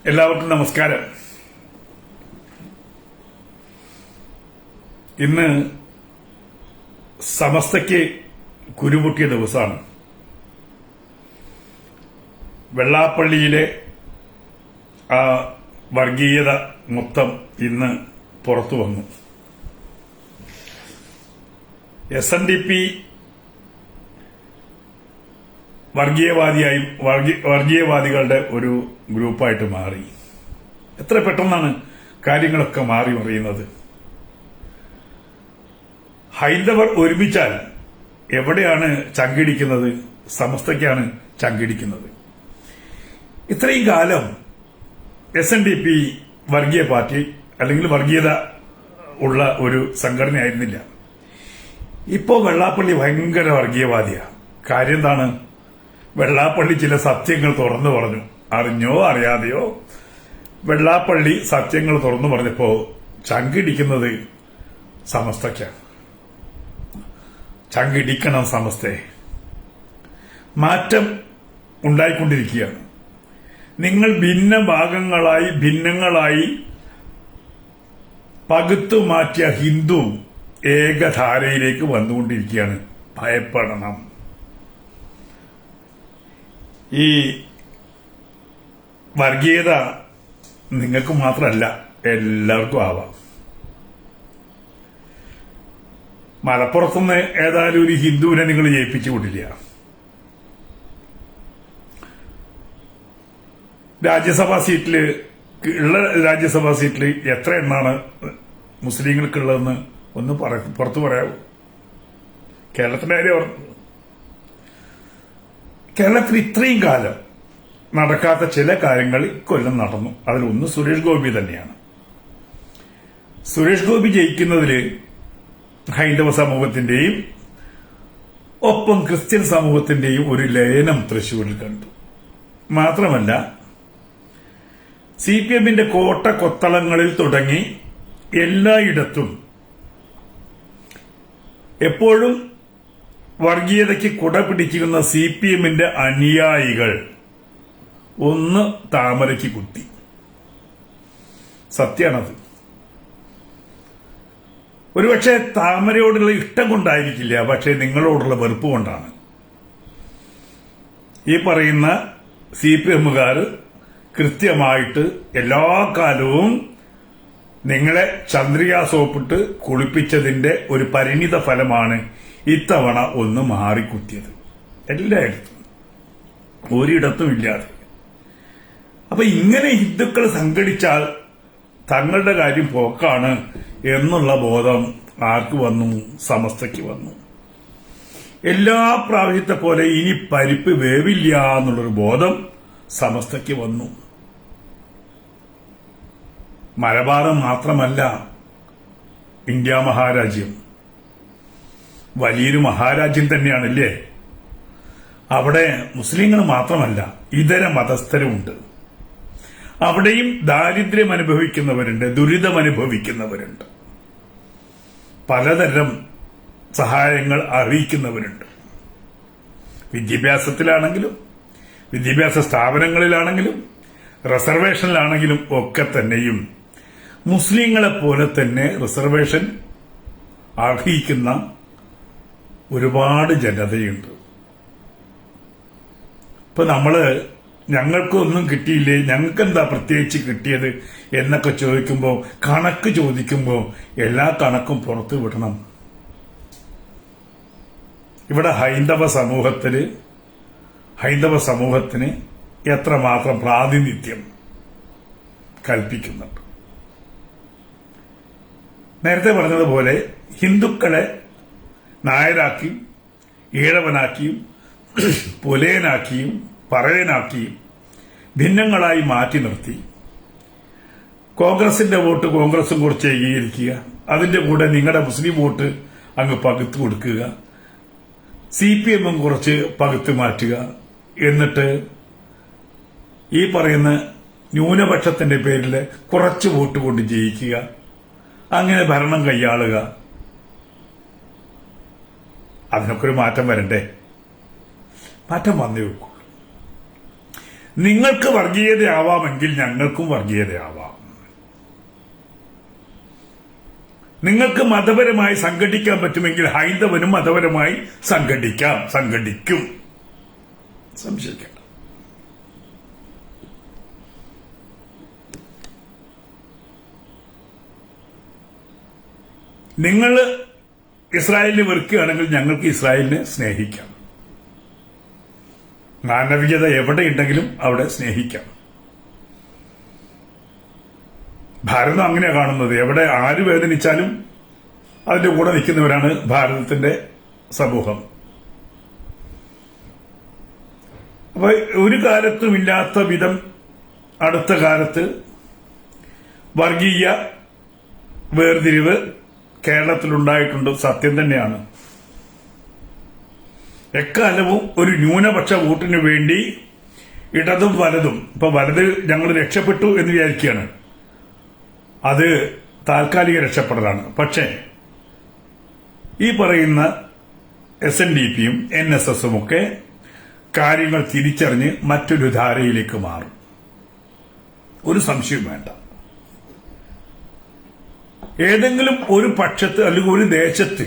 എല്ലാവർക്കും നമസ്കാരം. ഇന്ന് സമസ്തയ്ക്ക് കുരുപൊട്ടിയ ദിവസമാണ്. വെള്ളാപ്പള്ളിയിലെ ആ വർഗീയത മൊത്തം ഇന്ന് പുറത്തു വന്നു. SNDP വർഗീയവാദികളുടെ ഒരു ഗ്രൂപ്പായിട്ട് മാറി. എത്ര പെട്ടെന്നാണ് കാര്യങ്ങളൊക്കെ മാറി മറിയുന്നത്. ഹൈന്ദവർ ഒരുമിച്ചാൽ എവിടെയാണ് ചങ്കിടിക്കുന്നത്? സമസ്തയ്ക്കാണ് ചങ്കിടിക്കുന്നത്. ഇത്രയും കാലം SNDP വർഗീയ പാർട്ടി അല്ലെങ്കിൽ വർഗീയത ഉള്ള ഒരു സംഘടനയായിരുന്നില്ല. ഇപ്പോ വെള്ളാപ്പള്ളി ഭയങ്കര വർഗീയവാദിയാണ്. കാര്യം എന്താണ്? വെള്ളാപ്പള്ളി ചില സത്യങ്ങൾ തുറന്നു പറഞ്ഞു. അറിഞ്ഞോ അറിയാതെയോ വെള്ളാപ്പള്ളി സത്യങ്ങൾ തുറന്നു പറഞ്ഞപ്പോ ചങ്കിടിക്കുന്നത് സമസ്തയ്ക്കാണ്. ചങ്കിടിക്കണം സമസ്തയെ. മാറ്റം ഉണ്ടായിക്കൊണ്ടിരിക്കുകയാണ്. നിങ്ങൾ ഭിന്നങ്ങളായി പകുത്തു മാറ്റിയ ഹിന്ദു ഏകധാരയിലേക്ക് വന്നുകൊണ്ടിരിക്കുകയാണ്. ഭയപ്പെടണം. ഈ വർഗീയത നിങ്ങൾക്ക് മാത്രമല്ല, എല്ലാവർക്കും ആവാം. മലപ്പുറത്തുനിന്ന് ഏതായാലും ഒരു ഹിന്ദുവിനെ നിങ്ങൾ ജയിപ്പിച്ചു വിടില്ല. രാജ്യസഭാ സീറ്റിൽ എത്ര എണ്ണാണ് മുസ്ലിങ്ങൾക്കുള്ളതെന്ന് ഒന്ന് പുറത്തു പറയാവൂ. കേരളത്തിന്റെ കാര്യം ഓർമ്മ. കേരളത്തിൽ ഇത്രയും കാലം നടക്കാത്ത ചില കാര്യങ്ങൾ ഇക്കൊല്ലം നടന്നു. അതിലൊന്ന് സുരേഷ് ഗോപി തന്നെയാണ്. സുരേഷ് ഗോപി ജയിക്കുന്നതിൽ ഹൈന്ദവ സമൂഹത്തിന്റെയും ഒപ്പം ക്രിസ്ത്യൻ സമൂഹത്തിന്റെയും ഒരു ലയനം തൃശ്ശൂരിൽ കണ്ടു. മാത്രമല്ല, CPM-ന്റെ കോട്ട കൊത്തളങ്ങളിൽ തുടങ്ങി എല്ലായിടത്തും എപ്പോഴും വർഗീയതയ്ക്ക് കുട പിടിക്കുന്ന CPM-ന്റെ അനുയായികൾ ഒന്ന് താമരയ്ക്ക് കുത്തി. സത്യാണത്. ഒരുപക്ഷെ താമരയോടുള്ള ഇഷ്ടം കൊണ്ടായിരിക്കില്ല, പക്ഷെ നിങ്ങളോടുള്ള വെറുപ്പ് കൊണ്ടാണ്. ഈ പറയുന്ന CPM-കാർ കൃത്യമായിട്ട് എല്ലാ കാലവും നിങ്ങളെ ചന്ദ്രിക സോപ്പിട്ട് കുളിപ്പിച്ചതിന്റെ ഒരു പരിണിത ഫലമാണ് ഇത്തവണ ഒന്ന് മാറിക്കുത്തിയത്. എല്ലായിടത്തും, ഒരിടത്തും ഇല്ലാതെ. അപ്പൊ ഇങ്ങനെ ഹിന്ദുക്കൾ സംഘടിച്ചാൽ തങ്ങളുടെ കാര്യം പോക്കാണ് എന്നുള്ള ബോധം ആർക്ക് വന്നു? സമസ്തയ്ക്ക് വന്നു. എല്ലാ പ്രാവശ്യത്തെ പോലെ ഇനി പരിപ്പ് വേവില്ല എന്നുള്ളൊരു ബോധം സമസ്തയ്ക്ക് വന്നു. മലബാർ മാത്രമല്ല, ഇന്ത്യ മഹാരാജ്യം വലിയൊരു മഹാരാജ്യം തന്നെയാണല്ലേ. അവിടെ മുസ്ലിങ്ങൾ മാത്രമല്ല, ഇതര മതസ്ഥരുമുണ്ട്. അവിടെയും ദാരിദ്ര്യം അനുഭവിക്കുന്നവരുണ്ട്, ദുരിതം അനുഭവിക്കുന്നവരുണ്ട്, പലതരം സഹായങ്ങൾ അറിയിക്കുന്നവരുണ്ട്. വിദ്യാഭ്യാസത്തിലാണെങ്കിലും വിദ്യാഭ്യാസ സ്ഥാപനങ്ങളിലാണെങ്കിലും റിസർവേഷനിലാണെങ്കിലും ഒക്കെ തന്നെയും മുസ്ലിങ്ങളെ പോലെ തന്നെ റിസർവേഷൻ അർഹിക്കുന്ന ഒരുപാട് ജനതയുണ്ട്. ഇപ്പൊ ഞങ്ങൾക്കൊന്നും കിട്ടിയില്ലേ, ഞങ്ങൾക്കെന്താ പ്രത്യേകിച്ച് കിട്ടിയത് എന്നൊക്കെ ചോദിക്കുമ്പോൾ, കണക്ക് ചോദിക്കുമ്പോൾ എല്ലാ കണക്കും പുറത്തു വിടണം. ഇവിടെ ഹൈന്ദവ സമൂഹത്തിന് എത്രമാത്രം പ്രാതിനിധ്യം കൽപ്പിക്കുന്നുണ്ട്. നേരത്തെ പറഞ്ഞതുപോലെ ഹിന്ദുക്കളെ നായരാക്കിയും ഈഴവനാക്കിയും പുലയനാക്കിയും പറയനാക്കിയും ഭിന്നങ്ങളായി മാറ്റി നിർത്തി കോൺഗ്രസിന്റെ വോട്ട് കോൺഗ്രസും കുറച്ച് ഏകീകരിക്കുക, അതിന്റെ കൂടെ നിങ്ങളുടെ മുസ്ലിം വോട്ട് അങ്ങ് പകുത്തു കൊടുക്കുക, CPM-ഉം കുറച്ച് പകുത്തു മാറ്റുക, എന്നിട്ട് ഈ പറയുന്ന ന്യൂനപക്ഷത്തിന്റെ പേരിൽ കുറച്ച് വോട്ട് കൊണ്ട് ജയിക്കുക, അങ്ങനെ ഭരണം കൈയാളുക. അതിനൊക്കെ ഒരു മാറ്റം വരണ്ടേ? മാറ്റം വന്നേ വെക്കൂ. നിങ്ങൾക്ക് വർഗീയതയാവാമെങ്കിൽ ഞങ്ങൾക്കും വർഗീയതയാവാം. നിങ്ങൾക്ക് മതപരമായി സംഘടിക്കാൻ പറ്റുമെങ്കിൽ ഹൈന്ദവനും മതപരമായി സംഘടിക്കും. സംശയിക്കേണ്ട. നിങ്ങൾ ഇസ്രായേലിനെ വെറുക്കുകയാണെങ്കിൽ ഞങ്ങൾക്ക് ഇസ്രായേലിനെ സ്നേഹിക്കാം. മാനവികത എവിടെയുണ്ടെങ്കിലും അവിടെ സ്നേഹിക്കാം. ഭാരതം അങ്ങനെയാണ് കാണുന്നത്. എവിടെ ആര് വേദനിച്ചാലും അതിന്റെ കൂടെ നിൽക്കുന്നവരാണ് ഭാരതത്തിന്റെ സമൂഹം. അപ്പൊ ഒരു കാലത്തും ഇല്ലാത്ത വിധം അടുത്ത കാലത്ത് വർഗീയ വേർതിരിവ് കേരളത്തിലുണ്ടായിട്ടുണ്ട്. സത്യം തന്നെയാണ്. എക്കാലവും ഒരു ന്യൂനപക്ഷ വോട്ടിന് വേണ്ടി ഇടതും വലതും, ഇപ്പൊ വലത് ഞങ്ങൾ രക്ഷപ്പെട്ടു എന്ന് വിചാരിക്കുകയാണ്. അത് താൽക്കാലിക രക്ഷപ്പെടലാണ്. പക്ഷേ ഈ പറയുന്ന SNDPയും NSSും ഒക്കെ കാര്യങ്ങൾ തിരിച്ചറിഞ്ഞ് മറ്റൊരു ധാരയിലേക്ക് മാറും. ഒരു സംശയവും വേണ്ട. ഏതെങ്കിലും ഒരു പക്ഷത്ത് അല്ലെങ്കിൽ ഒരു ദേശത്ത്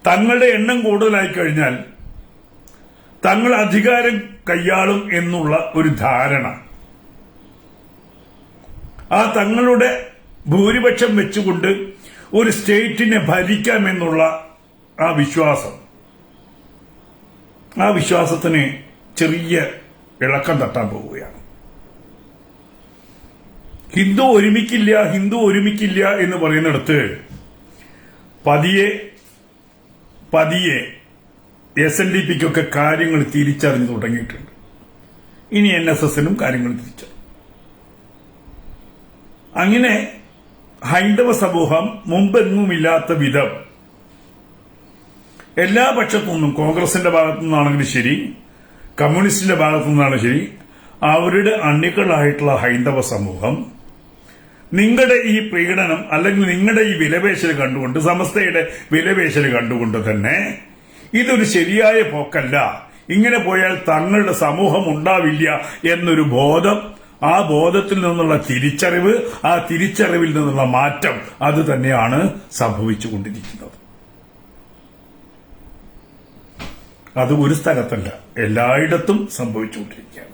തങ്ങളുടെ എണ്ണം കൂടുതലായി കഴിഞ്ഞാൽ തങ്ങൾ അധികാരം കൈയാളും എന്നുള്ള ഒരു ധാരണ, ആ തങ്ങളുടെ ഭൂരിപക്ഷം വെച്ചുകൊണ്ട് ഒരു സ്റ്റേറ്റിനെ ഭരിക്കാമെന്നുള്ള ആ വിശ്വാസത്തിന് ചെറിയ ഇളക്കം തട്ടാൻ പോവുകയാണ്. ഹിന്ദു ഒരുമിക്കില്ല എന്ന് പറയുന്നിടത്ത് പതിയെ SNDPക്കൊക്കെ കാര്യങ്ങൾ തിരിച്ചറിഞ്ഞു തുടങ്ങിയിട്ടുണ്ട്. ഇനി NSSനും കാര്യങ്ങൾ തിരിച്ചറിഞ്ഞു. അങ്ങനെ ഹൈന്ദവ സമൂഹം മുമ്പെങ്ങുമില്ലാത്ത വിധം എല്ലാ പക്ഷത്തു നിന്നും, കോൺഗ്രസിന്റെ ഭാഗത്തു നിന്നാണെങ്കിലും ശരി, കമ്മ്യൂണിസ്റ്റിന്റെ ഭാഗത്തു നിന്നാണ് ശരി, അവരുടെ അണികളായിട്ടുള്ള ഹൈന്ദവ സമൂഹം നിങ്ങളുടെ ഈ പീഡനം അല്ലെങ്കിൽ നിങ്ങളുടെ ഈ വിലപേശൽ കണ്ടുകൊണ്ട്, സമസ്തയുടെ വിലപേശൽ കണ്ടുകൊണ്ട് തന്നെ ഇതൊരു ശരിയായ പോക്കല്ല, ഇങ്ങനെ പോയാൽ തങ്ങളുടെ സമൂഹം ഉണ്ടാവില്ല എന്നൊരു ബോധം, ആ ബോധത്തിൽ നിന്നുള്ള തിരിച്ചറിവ്, ആ തിരിച്ചറിവിൽ നിന്നുള്ള മാറ്റം, അത് തന്നെയാണ് സംഭവിച്ചുകൊണ്ടിരിക്കുന്നത്. അത് ഒരു സ്ഥലത്തല്ല, എല്ലായിടത്തും സംഭവിച്ചുകൊണ്ടിരിക്കുകയാണ്.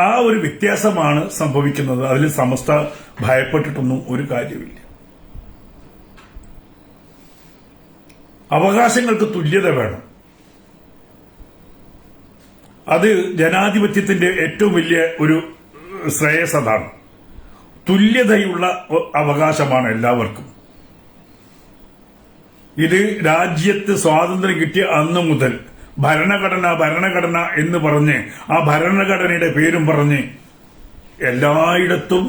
ആ ഒരു വ്യത്യാസമാണ് സംഭവിക്കുന്നത്. അതിൽ സമസ്ത ഭയപ്പെട്ടിട്ടൊന്നും ഒരു കാര്യമില്ല. അവകാശങ്ങൾക്ക് തുല്യത വേണം. അത് ജനാധിപത്യത്തിന്റെ ഏറ്റവും വലിയ ഒരു ശ്രേയസ് അതാണ്. തുല്യതയുള്ള അവകാശമാണ് എല്ലാവർക്കും. ഇത് രാജ്യത്ത് സ്വാതന്ത്ര്യം കിട്ടിയ അന്ന് മുതൽ ഭരണഘടന എന്ന് പറഞ്ഞ് ആ ഭരണഘടനയുടെ പേരും പറഞ്ഞ് എല്ലായിടത്തും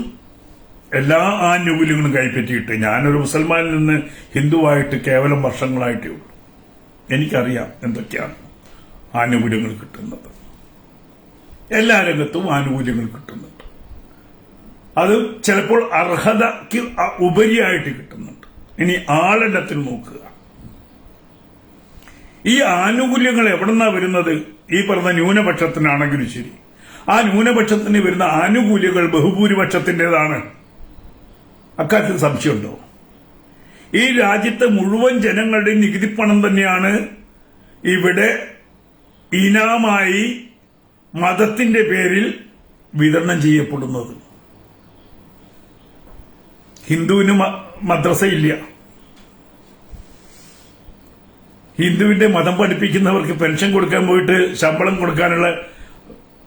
എല്ലാ ആനുകൂല്യങ്ങളും കൈപ്പറ്റിയിട്ട്, ഞാനൊരു മുസൽമാനിൽ നിന്ന് ഹിന്ദുവായിട്ട് കേവലം വർഷങ്ങളായിട്ടേ ഉള്ളൂ. എനിക്കറിയാം എന്തൊക്കെയാണ് ആനുകൂല്യങ്ങൾ കിട്ടുന്നത്. എല്ലാ രംഗത്തും ആനുകൂല്യങ്ങൾ കിട്ടുന്നുണ്ട്. അത് ചിലപ്പോൾ അർഹതയ്ക്ക് ഉപരിയായിട്ട് കിട്ടുന്നുണ്ട്. ഇനി ആളെണ്ണത്തിൽ നോക്കുക. ഈ ആനുകൂല്യങ്ങൾ എവിടെന്നാ വരുന്നത്? ഈ പറഞ്ഞ ന്യൂനപക്ഷത്തിനാണെങ്കിലും ശരി, ആ ന്യൂനപക്ഷത്തിന് വരുന്ന ആനുകൂല്യങ്ങൾ ബഹുഭൂരിപക്ഷത്തിന്റേതാണ്. അക്കാര്യത്തിൽ സംശയമുണ്ടോ? ഈ രാജ്യത്തെ മുഴുവൻ ജനങ്ങളുടെയും നികുതിപ്പണം തന്നെയാണ് ഇവിടെ ഇനാമായി മതത്തിന്റെ പേരിൽ വിതരണം ചെയ്യപ്പെടുന്നത്. ഹിന്ദുവിന് മദ്രസയില്ല. ഹിന്ദുവിന്റെ മതം പഠിപ്പിക്കുന്നവർക്ക് പെൻഷൻ കൊടുക്കാൻ പോയിട്ട് ശമ്പളം കൊടുക്കാനുള്ള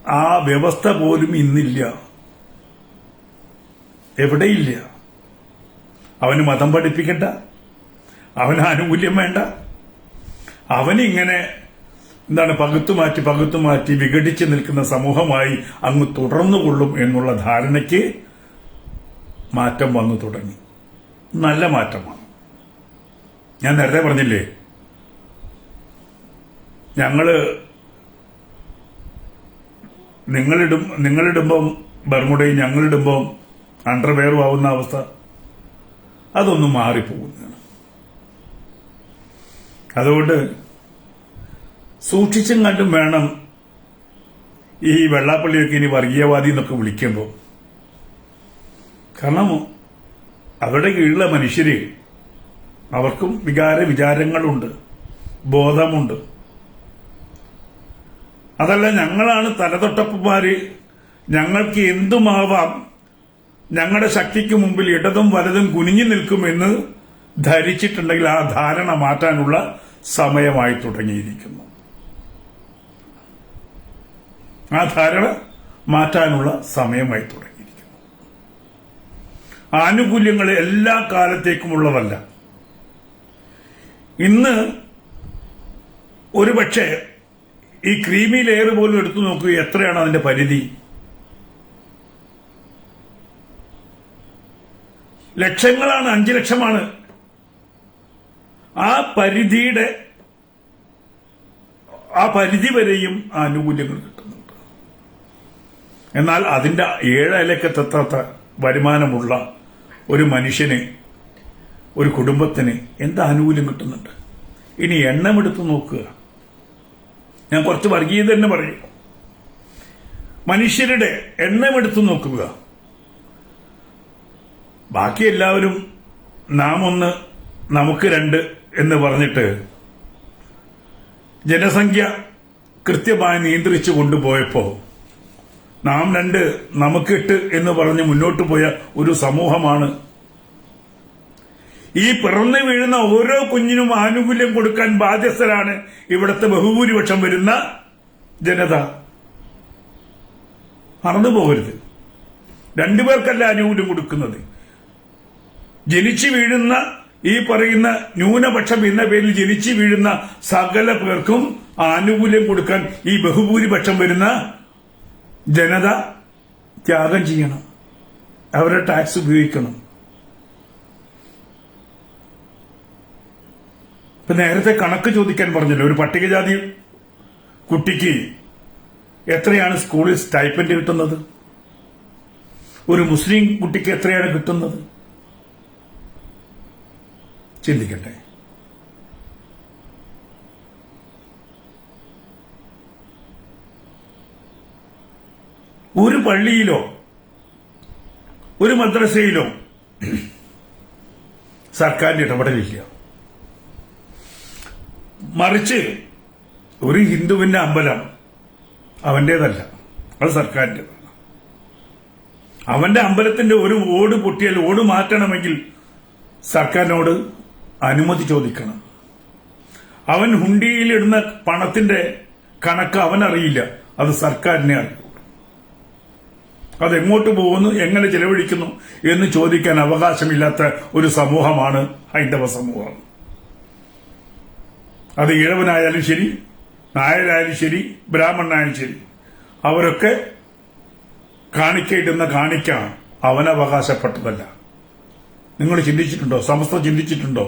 ആ വ്യവസ്ഥ പോലും ഇന്നില്ല, എവിടെയില്ല. അവന് മതം പഠിപ്പിക്കണ്ട, അവന് ആനുകൂല്യം വേണ്ട, അവനിങ്ങനെ പകുത്തുമാറ്റി വിഘടിച്ച് നിൽക്കുന്ന സമൂഹമായി അങ്ങ് തുടർന്നുകൊള്ളും എന്നുള്ള ധാരണയ്ക്ക് മാറ്റം വന്നു തുടങ്ങി. നല്ല മാറ്റമാണ്. ഞാൻ നേരത്തെ പറഞ്ഞില്ലേ, നിങ്ങളിടുമ്പം ബർമുടയും ഞങ്ങളിടുമ്പം അണ്ടർവെയറും ആവുന്ന അവസ്ഥ, അതൊന്നും മാറിപ്പോകുന്നതാണ്. അതുകൊണ്ട് സൂക്ഷിച്ചും കണ്ടും വേണം ഈ വെള്ളാപ്പള്ളിയൊക്കെ ഇനി വർഗീയവാദി എന്നൊക്കെ വിളിക്കുമ്പോൾ. കാരണം അവരുടെ കീഴിലുള്ള മനുഷ്യര് അവർക്കും വിചാരങ്ങളുണ്ട്, ബോധമുണ്ട്. അതല്ല ഞങ്ങളാണ് തലതൊട്ടപ്പന്മാര്, ഞങ്ങൾക്ക് എന്തുമാവാം, ഞങ്ങളുടെ ശക്തിക്ക് മുമ്പിൽ ഇടതും വലതും കുനിഞ്ഞു നിൽക്കുമെന്ന് ധരിച്ചിട്ടുണ്ടെങ്കിൽ ആ ധാരണ മാറ്റാനുള്ള സമയമായി തുടങ്ങിയിരിക്കുന്നു. ആ ധാരണ മാറ്റാനുള്ള സമയമായി തുടങ്ങിയിരിക്കുന്നു. ആനുകൂല്യങ്ങൾ എല്ലാ കാലത്തേക്കുമുള്ളതല്ല. ഇന്ന് ഒരുപക്ഷെ ഈ ക്രീമി ലെയർ പോലും എടുത്തു നോക്കുക, എത്രയാണ് അതിന്റെ പരിധി? ലക്ഷങ്ങളാണ്, 5 ലക്ഷമാണ്. ആ പരിധി വരെയും ആനുകൂല്യങ്ങൾ കിട്ടുന്നുണ്ട്. എന്നാൽ അതിന്റെ 7 ഇലക്കത്തെത്താത്ത വരുമാനമുള്ള ഒരു മനുഷ്യന്, ഒരു കുടുംബത്തിന് എന്ത് ആനുകൂല്യം കിട്ടുന്നുണ്ട്? ഇനി എണ്ണമെടുത്ത് നോക്കുക. ഞാൻ കുറച്ച് വർഗീയത തന്നെ പറയും. മനുഷ്യരുടെ എണ്ണമെടുത്ത് നോക്കുക. ബാക്കി എല്ലാവരും നാം 1 നമുക്ക് 2 എന്ന് പറഞ്ഞിട്ട് ജനസംഖ്യ കൃത്യമായി നിയന്ത്രിച്ചു കൊണ്ടുപോയപ്പോ നാം 2 നമുക്ക് 8 എന്ന് പറഞ്ഞ് മുന്നോട്ട് പോയ ഒരു സമൂഹമാണ്. ഈ പിറന്നു വീഴുന്ന ഓരോ കുഞ്ഞിനും ആനുകൂല്യം കൊടുക്കാൻ ബാധ്യസ്ഥരാണ് ഇവിടുത്തെ ബഹുഭൂരിപക്ഷം വരുന്ന ജനത. മറന്നുപോകരുത്. 2 പേർക്കല്ല ആനുകൂല്യം കൊടുക്കുന്നത്. ജനിച്ചു വീഴുന്ന ഈ പറയുന്ന ന്യൂനപക്ഷം എന്ന പേരിൽ ജനിച്ചു വീഴുന്ന സകല പേർക്കും ആനുകൂല്യം കൊടുക്കാൻ ഈ ബഹുഭൂരിപക്ഷം വരുന്ന ജനത ത്യാഗം ചെയ്യണം. അവരുടെ ടാക്സ് ഉപയോഗിക്കണം. ഇപ്പൊ നേരത്തെ കണക്ക് ചോദിക്കാൻ പറഞ്ഞല്ലോ, ഒരു പട്ടികജാതി കുട്ടിക്ക് എത്രയാണ് സ്കൂളിൽ സ്റ്റൈപ്പൻഡ് കിട്ടുന്നത്? ഒരു മുസ്ലിം കുട്ടിക്ക് എത്രയാണ് കിട്ടുന്നത്? ചിന്തിക്കട്ടെ. ഒരു പള്ളിയിലോ ഒരു മദ്രസയിലോ സർക്കാരിന്റെ ഇടപെടലില്ല. മറിച്ച് ഒരു ഹിന്ദുവിന്റെ അമ്പലം അവന്റേതല്ല, അത് സർക്കാരിൻ്റെതാണ്. അവന്റെ അമ്പലത്തിന്റെ ഒരു ഓട് പൊട്ടിയാൽ ഓട് മാറ്റണമെങ്കിൽ സർക്കാരിനോട് അനുമതി ചോദിക്കണം. അവൻ ഹുണ്ടിയിലിടുന്ന പണത്തിന്റെ കണക്ക് അവനറിയില്ല, അത് സർക്കാരിനെ അറിയൂ. അതെങ്ങോട്ട് പോകുന്നു, എങ്ങനെ ചെലവഴിക്കുന്നു എന്ന് ചോദിക്കാൻ അവകാശമില്ലാത്ത ഒരു സമൂഹമാണ് ഹൈന്ദവ സമൂഹം. അത് ഈഴവനായാലും ശരി, നായരായാലും ശരി, ബ്രാഹ്മണനായാലും ശരി, അവരൊക്കെ കാണിക്കയിടുന്ന കാണിക്ക അവനവകാശപ്പെട്ടതല്ല. നിങ്ങൾ ചിന്തിച്ചിട്ടുണ്ടോ? സമസ്ത ചിന്തിച്ചിട്ടുണ്ടോ?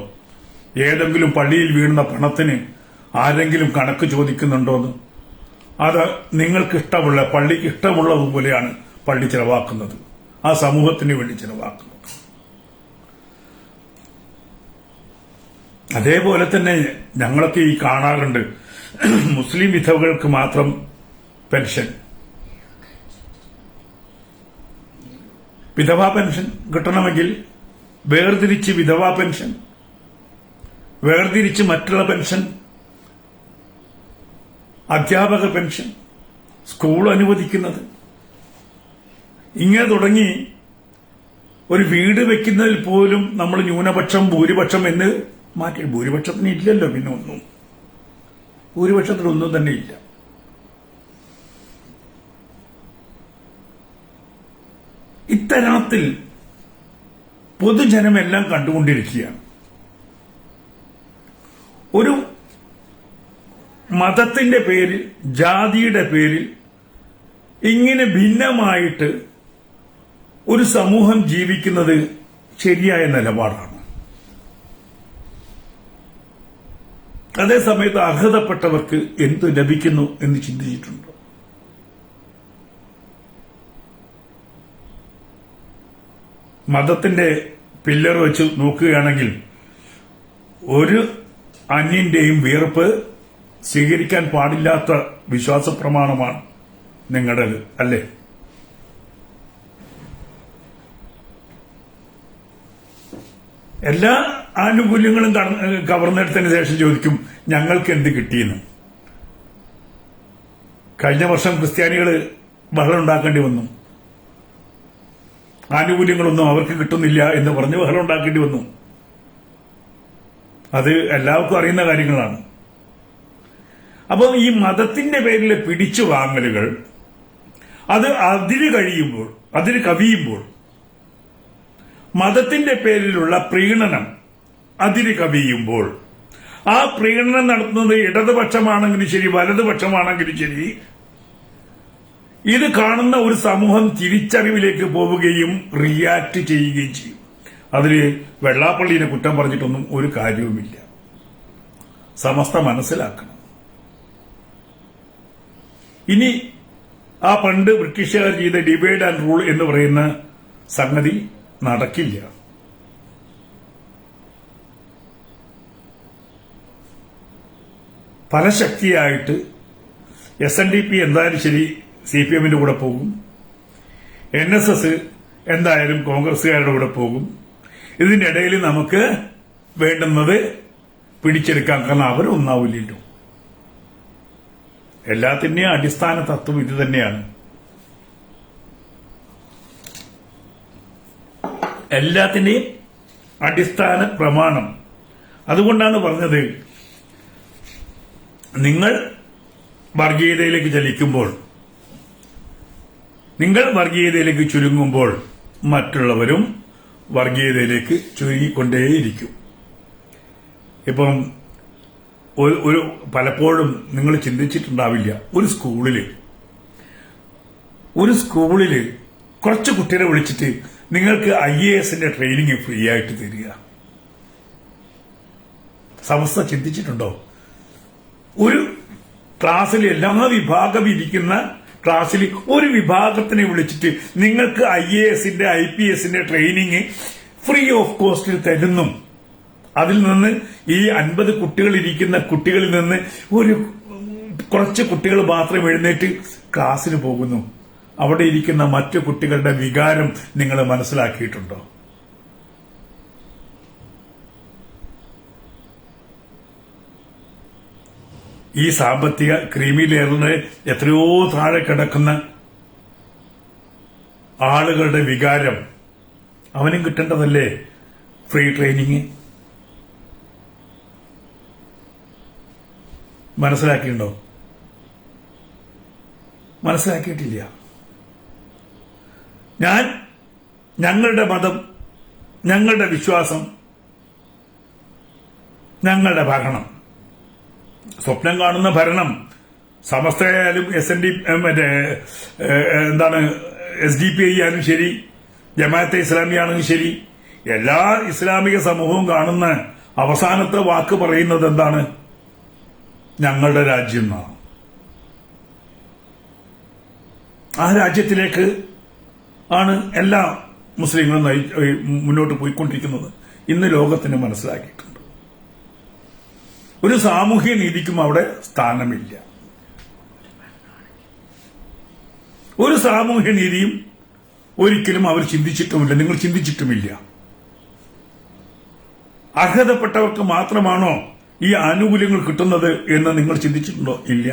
ഏതെങ്കിലും പള്ളിയിൽ വീഴുന്ന പണത്തിന് ആരെങ്കിലും കണക്ക് ചോദിക്കുന്നുണ്ടോന്ന്? അത് നിങ്ങൾക്ക് ഇഷ്ടമുള്ള, പള്ളിക്ക് ഇഷ്ടമുള്ളതുപോലെയാണ് പള്ളി ചെലവാക്കുന്നത്, ആ സമൂഹത്തിന് വേണ്ടി ചെലവാക്കുന്നത്. അതേപോലെ തന്നെ ഞങ്ങളൊക്കെ ഈ കാണാറുണ്ട്, മുസ്ലിം വിധവകൾക്ക് മാത്രം പെൻഷൻ, വിധവാ പെൻഷൻ കിട്ടണമെങ്കിൽ വേർതിരിച്ച് വിധവാ പെൻഷൻ, വേർതിരിച്ച് മറ്റുള്ള പെൻഷൻ, അധ്യാപക പെൻഷൻ, സ്കൂൾ അനുവദിക്കുന്നത്, ഇങ്ങനെ തുടങ്ങി ഒരു വീട് വെക്കുന്നതിൽ പോലും നമ്മൾ ന്യൂനപക്ഷം ഭൂരിപക്ഷം എന്ന് മാറ്റി. ഭൂരിപക്ഷത്തിന് ഇല്ലല്ലോ, പിന്നെ ഒന്നും, ഭൂരിപക്ഷത്തിനൊന്നും തന്നെ ഇല്ല. ഇത്തരത്തിൽ പൊതുജനമെല്ലാം കണ്ടുകൊണ്ടിരിക്കുകയാണ്. ഒരു മതത്തിന്റെ പേരിൽ, ജാതിയുടെ പേരിൽ ഇങ്ങനെ ഭിന്നമായിട്ട് ഒരു സമൂഹം ജീവിക്കുന്നത് ശരിയായ നിലപാടാണ്. അതേസമയത്ത് അർഹതപ്പെട്ടവർക്ക് എന്ത് ലഭിക്കുന്നു എന്ന് ചിന്തിച്ചിട്ടുണ്ടോ? മതത്തിന്റെ പില്ലർ വെച്ച് നോക്കുകയാണെങ്കിൽ ഒരു അന്യന്റെയും വിയർപ്പ് സ്വീകരിക്കാൻ പാടില്ലാത്ത വിശ്വാസ പ്രമാണമാണ് നിങ്ങളുടേത്, അല്ലേ? എല്ലാ ആനുകൂല്യങ്ങളും കവർന്നെടുത്തതിന് ശേഷം ചോദിക്കും ഞങ്ങൾക്ക് എന്ത് കിട്ടിയെന്ന്. കഴിഞ്ഞ വർഷം ക്രിസ്ത്യാനികൾ ബഹളം ഉണ്ടാക്കേണ്ടി വന്നു. ആനുകൂല്യങ്ങളൊന്നും അവർക്ക് കിട്ടുന്നില്ല എന്ന് പറഞ്ഞ് ബഹളം ഉണ്ടാക്കേണ്ടി വന്നു. അത് എല്ലാവർക്കും അറിയുന്ന കാര്യങ്ങളാണ്. അപ്പോൾ ഈ മതത്തിന്റെ പേരിൽ പിടിച്ചു വാങ്ങലുകൾ അത് അതിര് കവിയുമ്പോൾ മതത്തിന്റെ പേരിലുള്ള പ്രീണനം അതിര് കവിയുമ്പോൾ ആ പ്രീണനം നടത്തുന്നത് ഇടതുപക്ഷമാണെങ്കിലും ശരി വലതുപക്ഷമാണെങ്കിലും ശരി ഇത് കാണുന്ന ഒരു സമൂഹം തിരിച്ചറിവിലേക്ക് പോവുകയും റിയാക്ട് ചെയ്യുകയും ചെയ്യും. അതില് വെള്ളാപ്പള്ളിനെ കുറ്റം പറഞ്ഞിട്ടൊന്നും ഒരു കാര്യവുമില്ല. സമസ്ത മനസ്സിലാക്കണം. ഇനി ആ പണ്ട് ബ്രിട്ടീഷുകാർ ചെയ്ത ഡിവൈഡ് ആൻഡ് റൂൾ എന്ന് പറയുന്ന സംഗതി നടക്കില്ല. ഫലശക്തിയായിട്ട് SNDP എന്തായാലും ശരി CPMന്റെ കൂടെ പോകും. NSS എന്തായാലും കോൺഗ്രസുകാരുടെ കൂടെ പോകും. ഇതിന്റെ ഇടയിൽ നമുക്ക് വേണ്ടുന്നത് പിടിച്ചെടുക്കാം. കാരണം അവരൊന്നാവില്ലല്ലോ. എല്ലാത്തിന്റെയും അടിസ്ഥാന തത്വം ഇത് തന്നെയാണ്. എല്ലാത്തിന്റെയും അടിസ്ഥാന പ്രമാണം. അതുകൊണ്ടാണ് പറഞ്ഞത് നിങ്ങൾ വർഗീയതയിലേക്ക് ചലിക്കുമ്പോൾ, നിങ്ങൾ വർഗീയതയിലേക്ക് ചുരുങ്ങുമ്പോൾ മറ്റുള്ളവരും വർഗീയതയിലേക്ക് ചുരുങ്ങിക്കൊണ്ടേയിരിക്കും. ഇപ്പം ഒരു പലപ്പോഴും നിങ്ങൾ ചിന്തിച്ചിട്ടുണ്ടാവില്ല, ഒരു സ്കൂളില് കുറച്ച് കുട്ടികളെ വിളിച്ചിട്ട് നിങ്ങൾക്ക് IASന്റെ ട്രെയിനിങ് ഫ്രീ ആയിട്ട് തരിക. സമസ്ത ചിന്തിച്ചിട്ടുണ്ടോ? ഒരു ക്ലാസ്സിൽ എല്ലാ വിഭാഗം ഇരിക്കുന്ന ക്ലാസ്സിൽ ഒരു വിഭാഗത്തിനെ വിളിച്ചിട്ട് നിങ്ങൾക്ക് IASന്റെ IPSന്റെ ട്രെയിനിങ് ഫ്രീ ഓഫ് കോസ്റ്റിൽ തരുന്നു. അതിൽ നിന്ന് ഈ 50 കുട്ടികൾ ഇരിക്കുന്ന കുട്ടികളിൽ നിന്ന് കുറച്ച് കുട്ടികൾ മാത്രം എഴുന്നേറ്റ് ക്ലാസ്സിന് പോകുന്നു. അവിടെ ഇരിക്കുന്ന മറ്റു കുട്ടികളുടെ വികാരം നിങ്ങൾ മനസ്സിലാക്കിയിട്ടുണ്ടോ? ഈ സാമ്പത്തിക ക്രീമി ലെയറിന് എത്രയോ താഴെ കിടക്കുന്ന ആളുകളുടെ വികാരം അവനും കിട്ടേണ്ടതല്ലേ ഫ്രീ ട്രെയിനിങ്? മനസ്സിലാക്കിയിട്ടുണ്ടോ? മനസ്സിലാക്കിയിട്ടില്ല. ഞങ്ങളുടെ മതം, ഞങ്ങളുടെ വിശ്വാസം, ഞങ്ങളുടെ ഭരണം, സ്വപ്നം കാണുന്ന ഭരണം സമസ്തയായാലും SDP ആയാലും ശരി, ജമാഅത്തെ ഇസ്ലാമിയാണെങ്കിലും ശരി, എല്ലാ ഇസ്ലാമിക സമൂഹവും കാണുന്ന അവസാനത്തെ വാക്ക് പറയുന്നത് എന്താണ്? ഞങ്ങളുടെ രാജ്യം എന്നാണ്. ആ രാജ്യത്തിലേക്ക് ആണ് എല്ലാ മുസ്ലിങ്ങളും മുന്നോട്ട് പോയിക്കൊണ്ടിരിക്കുന്നത്. ഇന്ന് ലോകത്തിന് മനസ്സിലാക്കിയിട്ടുണ്ട്. ഒരു സാമൂഹ്യ നീതിക്കും അവിടെ സ്ഥാനമില്ല. ഒരു സാമൂഹ്യ നീതിയും ഒരിക്കലും അവർ ചിന്തിച്ചിട്ടുമില്ല. നിങ്ങൾ ചിന്തിച്ചിട്ടുമില്ല. അർഹതപ്പെട്ടവർക്ക് മാത്രമാണോ ഈ ആനുകൂല്യങ്ങൾ കിട്ടുന്നത് എന്ന് നിങ്ങൾ ചിന്തിച്ചിട്ടുണ്ടോ? ഇല്ല.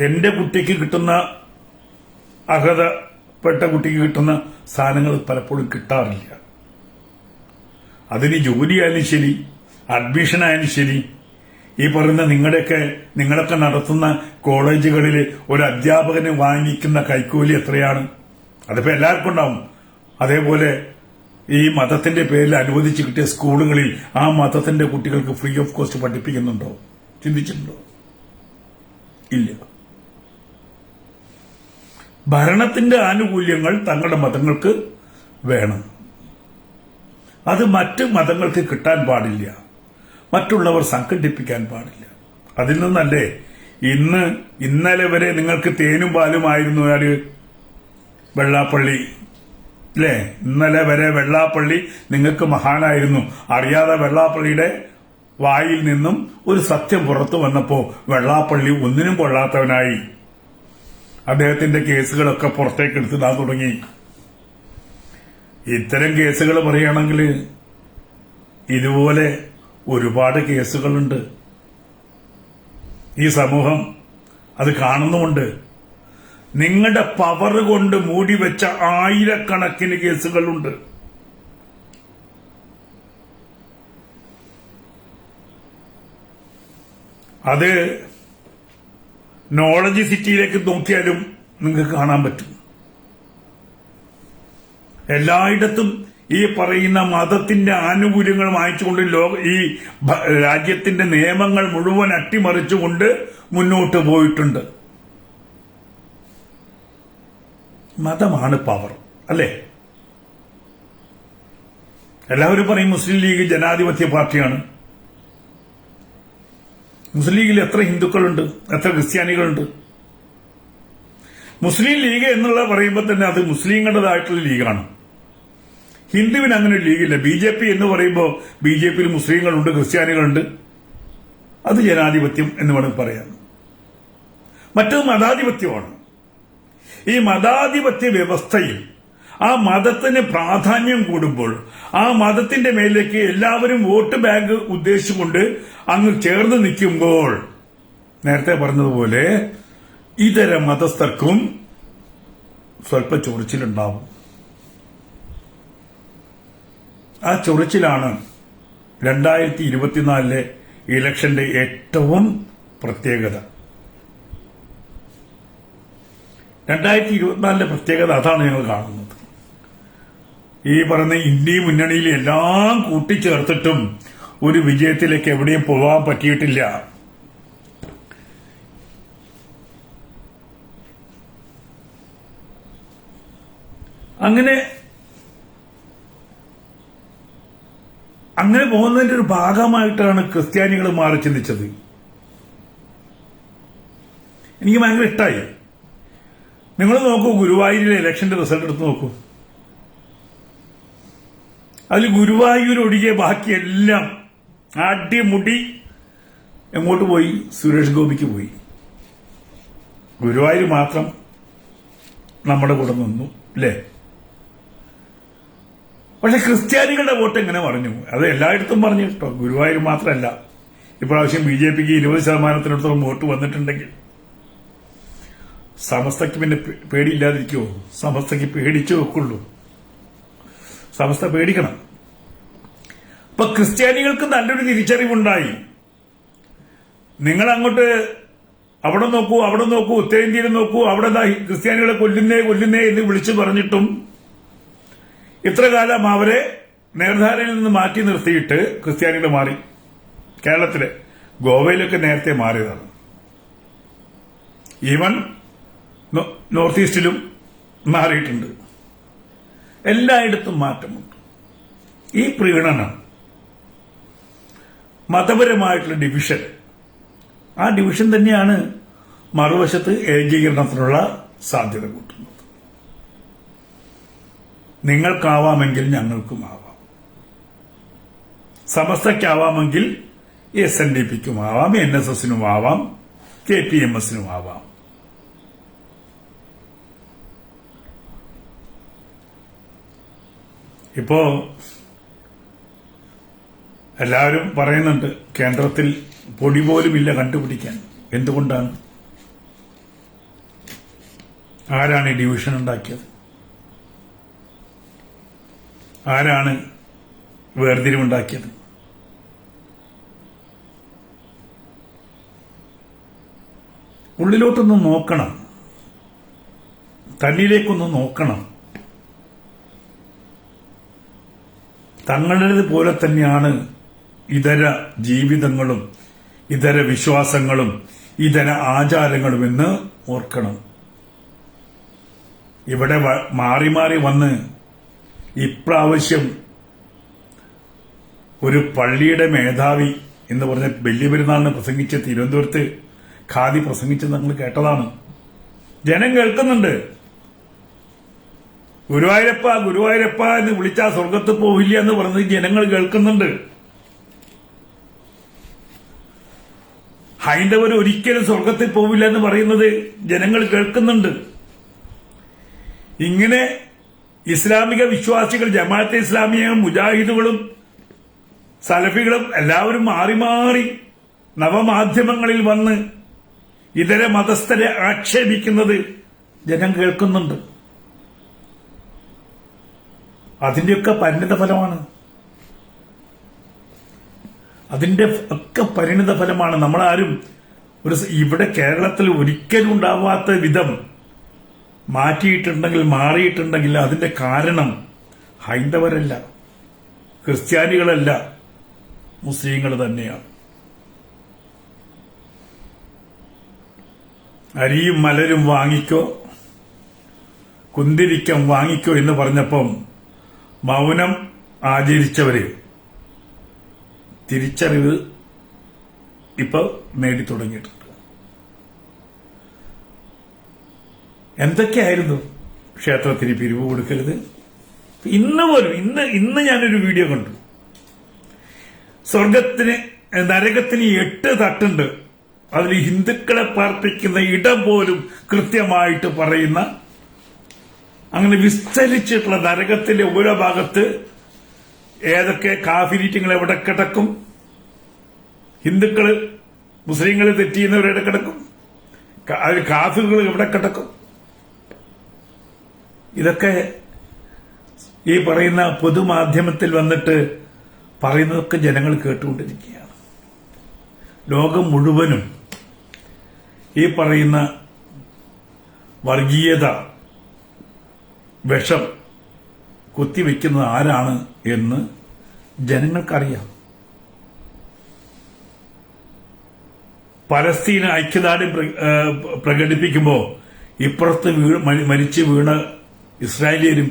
എന്റെ കുട്ടിക്ക് കിട്ടുന്ന അർഹതപ്പെട്ട കുട്ടിക്ക് കിട്ടുന്ന സ്ഥാനങ്ങൾ പലപ്പോഴും കിട്ടാറില്ല. അതിന് ജോലിയായാലും ശരി, അഡ്മിഷൻ ആയാലും ശരി, ഈ പറയുന്ന നിങ്ങളൊക്കെ നടത്തുന്ന കോളേജുകളിൽ ഒരു അധ്യാപകന് വാങ്ങിക്കുന്ന കൈക്കൂലി എത്രയാണ്? അതിപ്പോ എല്ലാവർക്കും ഉണ്ടാവും. അതേപോലെ ഈ മതത്തിന്റെ പേരിൽ അനുവദിച്ചു കിട്ടിയ സ്കൂളുകളിൽ ആ മതത്തിന്റെ കുട്ടികൾക്ക് ഫ്രീ ഓഫ് കോസ്റ്റ് പഠിപ്പിക്കുന്നുണ്ടോ? ചിന്തിച്ചിട്ടുണ്ടോ? ഇല്ല. ഭരണത്തിന്റെ ആനുകൂല്യങ്ങൾ തങ്ങളുടെ മതങ്ങൾക്ക് വേണം. അത് മറ്റ് മതങ്ങൾക്ക് കിട്ടാൻ പാടില്ല. മറ്റുള്ളവർ സംഘടിപ്പിക്കാൻ പാടില്ല. അതിൽ നിന്നല്ലേ ഇന്നലെ വരെ നിങ്ങൾക്ക് തേനും പാലുമായിരുന്നു വെള്ളാപ്പള്ളി അല്ലേ? ഇന്നലെ വരെ വെള്ളാപ്പള്ളി നിങ്ങൾക്ക് മഹാനായിരുന്നു. അറിയാതെ വെള്ളാപ്പള്ളിയുടെ വായിൽ നിന്നും ഒരു സത്യം പുറത്തു വന്നപ്പോ വെള്ളാപ്പള്ളി ഒന്നിനും കൊള്ളാത്തവനായി. അദ്ദേഹത്തിന്റെ കേസുകളൊക്കെ പുറത്തേക്ക് എടുത്തിടാൻ തുടങ്ങി. ഇത്തരം കേസുകൾ പറയുകയാണെങ്കിൽ ഇതുപോലെ ഒരുപാട് കേസുകളുണ്ട്. ഈ സമൂഹം അത് കാണുന്നുമുണ്ട്. നിങ്ങളുടെ പവർ കൊണ്ട് മൂടിവെച്ച ആയിരക്കണക്കിന് കേസുകളുണ്ട്. അത് നോളജ് സിറ്റിയിലേക്ക് നോക്കിയാലും നിങ്ങൾക്ക് കാണാൻ പറ്റും. എല്ലായിടത്തും ഈ പറയുന്ന മതത്തിന്റെ ആനുകൂല്യങ്ങൾ വാങ്ങിച്ചുകൊണ്ട് ഈ രാജ്യത്തിന്റെ നിയമങ്ങൾ മുഴുവൻ അട്ടിമറിച്ചുകൊണ്ട് മുന്നോട്ട് പോയിട്ടുണ്ട്. മതമാണ് പവർ, അല്ലേ? എല്ലാവരും പറയും മുസ്ലിം ലീഗ് ജനാധിപത്യ പാർട്ടിയാണ്. മുസ്ലിം ലീഗിൽ എത്ര ഹിന്ദുക്കളുണ്ട്, എത്ര ക്രിസ്ത്യാനികളുണ്ട്? മുസ്ലിം ലീഗ് എന്നുള്ള പറയുമ്പോൾ തന്നെ അത് മുസ്ലിങ്ങളുടേതായിട്ടുള്ള ലീഗാണ്. ഹിന്ദുവിന് അങ്ങനെ ഒരു ലീഗില്ല. BJP എന്ന് പറയുമ്പോൾ BJPയിൽ മുസ്ലിങ്ങളുണ്ട്, ക്രിസ്ത്യാനികളുണ്ട്. അത് ജനാധിപത്യം എന്ന് വേണമെങ്കിൽ പറയാം. മറ്റത് മതാധിപത്യമാണ്. ഈ മതാധിപത്യ വ്യവസ്ഥയിൽ ആ മതത്തിന് പ്രാധാന്യം കൂടുമ്പോൾ ആ മതത്തിന്റെ മേലേക്ക് എല്ലാവരും വോട്ട് ബാങ്ക് ഉദ്ദേശിച്ചുകൊണ്ട് അങ്ങ് ചേർന്ന് നിൽക്കുമ്പോൾ നേരത്തെ പറഞ്ഞതുപോലെ ഇതര മതസ്ഥർക്കും സ്വല്പ ചൊറിച്ചിലുണ്ടാവും. ആ ചൊറിച്ചിലാണ് 2024 ഇലക്ഷന്റെ ഏറ്റവും പ്രത്യേകത. 2024 പ്രത്യേകത അതാണ് ഞങ്ങൾ കാണുന്നത്. ഈ പറയുന്ന ഇന്ത്യ മുന്നണിയിൽ എല്ലാം കൂട്ടിച്ചേർത്തിട്ടും ഒരു വിജയത്തിലേക്ക് എവിടെയും പോവാൻ പറ്റിയിട്ടില്ല. അങ്ങനെ പോകുന്നതിന്റെ ഒരു ഭാഗമായിട്ടാണ് ക്രിസ്ത്യാനികൾ മാറി ചിന്തിച്ചത്. എനിക്ക് ഭയങ്കര ഇഷ്ടമായി. നിങ്ങൾ നോക്കൂ, ഗുരുവായൂരിലെ ഇലക്ഷന്റെ റിസൾട്ട് എടുത്ത് നോക്കൂ. അതിൽ ഗുരുവായൂർ ഒഴികെ ബാക്കിയെല്ലാം അടിമുടി എങ്ങോട്ട് പോയി? സുരേഷ് ഗോപിക്ക് പോയി. ഗുരുവായൂർ മാത്രം നമ്മുടെ കൂടെ നിന്നു, അല്ലേ? പക്ഷെ ക്രിസ്ത്യാനികളുടെ വോട്ട് എങ്ങനെ പറഞ്ഞു? അത് എല്ലായിടത്തും പറഞ്ഞു കേട്ടോ. ഗുരുവായൂർ മാത്രമല്ല, ഇപ്രാവശ്യം BJPക്ക് 20%-ത്തിനടുത്തോളം വോട്ട് വന്നിട്ടുണ്ടെങ്കിൽ സമസ്തയ്ക്ക് പിന്നെ പേടിയില്ലാതിരിക്കുമോ? സമസ്തയ്ക്ക് പേടിച്ചു വെക്കുള്ളൂ. സമസ്ത പേടിക്കണം. അപ്പൊ ക്രിസ്ത്യാനികൾക്ക് നല്ലൊരു തിരിച്ചറിവുണ്ടായി. നിങ്ങൾ അങ്ങോട്ട് അവിടെ നോക്കൂ, ഉത്തരേന്ത്യയിൽ നോക്കൂ, അവിടെ ക്രിസ്ത്യാനികളെ കൊല്ലുന്നേ എന്ന് വിളിച്ചു പറഞ്ഞിട്ടും ഇത്ര കാലം അവരെ നേർധാരയിൽ നിന്ന് മാറ്റി നിർത്തിയിട്ട് ക്രിസ്ത്യാനികൾ മാറി. കേരളത്തിലെ ഗോവയിലൊക്കെ നേരത്തെ മാറിയതാണ്. ഈവൻ നോർത്ത് ഈസ്റ്റിലും മാറിയിട്ടുണ്ട്. എല്ലായിടത്തും മാറ്റമുണ്ട്. ഈ പ്രീണനം, മതപരമായിട്ടുള്ള ഡിവിഷൻ, ആ ഡിവിഷൻ തന്നെയാണ് മറുവശത്ത് ഏകീകരണത്തിനുള്ള സാധ്യത കൂട്ടുന്നത്. നിങ്ങൾക്കാവാമെങ്കിൽ ഞങ്ങൾക്കും ആവാം, സമസ്തയ്ക്കാവാമെങ്കിൽ SNDPക്കും ആവാം, NSSനും ആവാം, KPMSനും ആവാം. ഇപ്പോ എല്ലാവരും പറയുന്നുണ്ട് കേന്ദ്രത്തിൽ പൊടി പോലുമില്ല കണ്ടുപിടിക്കാൻ. എന്തുകൊണ്ടാണ്? ആരാണ് ഈ ഡിവിഷൻ ഉണ്ടാക്കിയത്? ആരാണ് വേർതിരിവുണ്ടാക്കിയത്? ഉള്ളിലോട്ടൊന്ന് നോക്കണം, തന്നിലേക്കൊന്ന് നോക്കണം. തങ്ങളുടേത് പോലെ തന്നെയാണ് ഇതര ജീവിതങ്ങളും ഇതര വിശ്വാസങ്ങളും ഇതര ആചാരങ്ങളുമെന്ന് ഓർക്കണം. ഇവിടെ മാറി മാറി വന്ന് ഇപ്രാവശ്യം ഒരു പള്ളിയുടെ മേധാവി എന്ന് പറഞ്ഞ വലിയ പെരുന്നാളിന് പ്രസംഗിച്ച് തിരുവനന്തപുരത്ത് ഖാദി പ്രസംഗിച്ച് നിങ്ങൾ കേട്ടതാണ്. ജനം കേൾക്കുന്നുണ്ട്. ഗുരുവായൂരപ്പ ഗുരുവായൂരപ്പ എന്ന് വിളിച്ചാൽ സ്വർഗത്ത് പോവില്ല എന്ന് പറഞ്ഞത് ജനങ്ങൾ കേൾക്കുന്നുണ്ട്. ഹൈന്ദവർ ഒരിക്കലും സ്വർഗത്തിൽ പോവില്ല എന്ന് പറയുന്നത് ജനങ്ങൾ കേൾക്കുന്നുണ്ട്. ഇങ്ങനെ ഇസ്ലാമിക വിശ്വാസികൾ, ജമാഅത്തെ ഇസ്ലാമിയും മുജാഹിദുകളും സലഫികളും എല്ലാവരും മാറി മാറി നവമാധ്യമങ്ങളിൽ വന്ന് ഇതര മതസ്ഥരെ ആക്ഷേപിക്കുന്നത് ജനം കേൾക്കുന്നുണ്ട്. അതിന്റെയൊക്കെ പരിണിത ഫലമാണ്. നമ്മളാരും ഇവിടെ കേരളത്തിൽ ഒരിക്കലും ഉണ്ടാവാത്ത വിധം മാറിയിട്ടുണ്ടെങ്കിൽ അതിന്റെ കാരണം ഹൈന്ദവരല്ല, ക്രിസ്ത്യാനികളല്ല, മുസ്ലിങ്ങൾ തന്നെയാണ്. അരിയും മലരും വാങ്ങിക്കോ, കുന്തിരിക്കം വാങ്ങിക്കോ എന്ന് പറഞ്ഞപ്പം മൗനം ആചരിച്ചവര് തിരിച്ചറിവ് ഇപ്പൊ നേടിത്തുടങ്ങിയിട്ടുണ്ട്. എന്തൊക്കെയായിരുന്നു ക്ഷേത്രത്തിന് പിരിവ് കൊടുക്കരുത്? ഇന്ന് ഞാനൊരു വീഡിയോ കണ്ടു. നരകത്തിന് 8 തട്ടുണ്ട്. അതിൽ ഹിന്ദുക്കളെ പാർപ്പിക്കുന്ന ഇടം പോലും കൃത്യമായിട്ട് പറയുന്ന, അങ്ങനെ വിസ്തരിച്ചിട്ടുള്ള നരകത്തിന്റെ ഓരോ ഭാഗത്ത് ഏതൊക്കെ കാഫിരീറ്റുകൾ എവിടെ കിടക്കും, ഹിന്ദുക്കള് മുസ്ലിങ്ങൾ തെറ്റിയുന്നവർ എവിടെ കിടക്കും, അതിൽ കാഫിറുകൾ എവിടെ കിടക്കും, ഇതൊക്കെ ഈ പറയുന്ന പൊതുമാധ്യമത്തിൽ വന്നിട്ട് പറയുന്നതൊക്കെ ജനങ്ങൾ കേട്ടുകൊണ്ടിരിക്കുകയാണ്. ലോകം മുഴുവനും ഈ പറയുന്ന വർഗീയത വിഷം കുത്തിവെക്കുന്നത് ആരാണ് എന്ന് ജനങ്ങൾക്കറിയാം. പലസ്തീന് ഐക്യദാർഢ്യം പ്രകടിപ്പിക്കുമ്പോൾ ഇപ്പുറത്ത് മരിച്ചു വീണ ഇസ്രായേലിയരും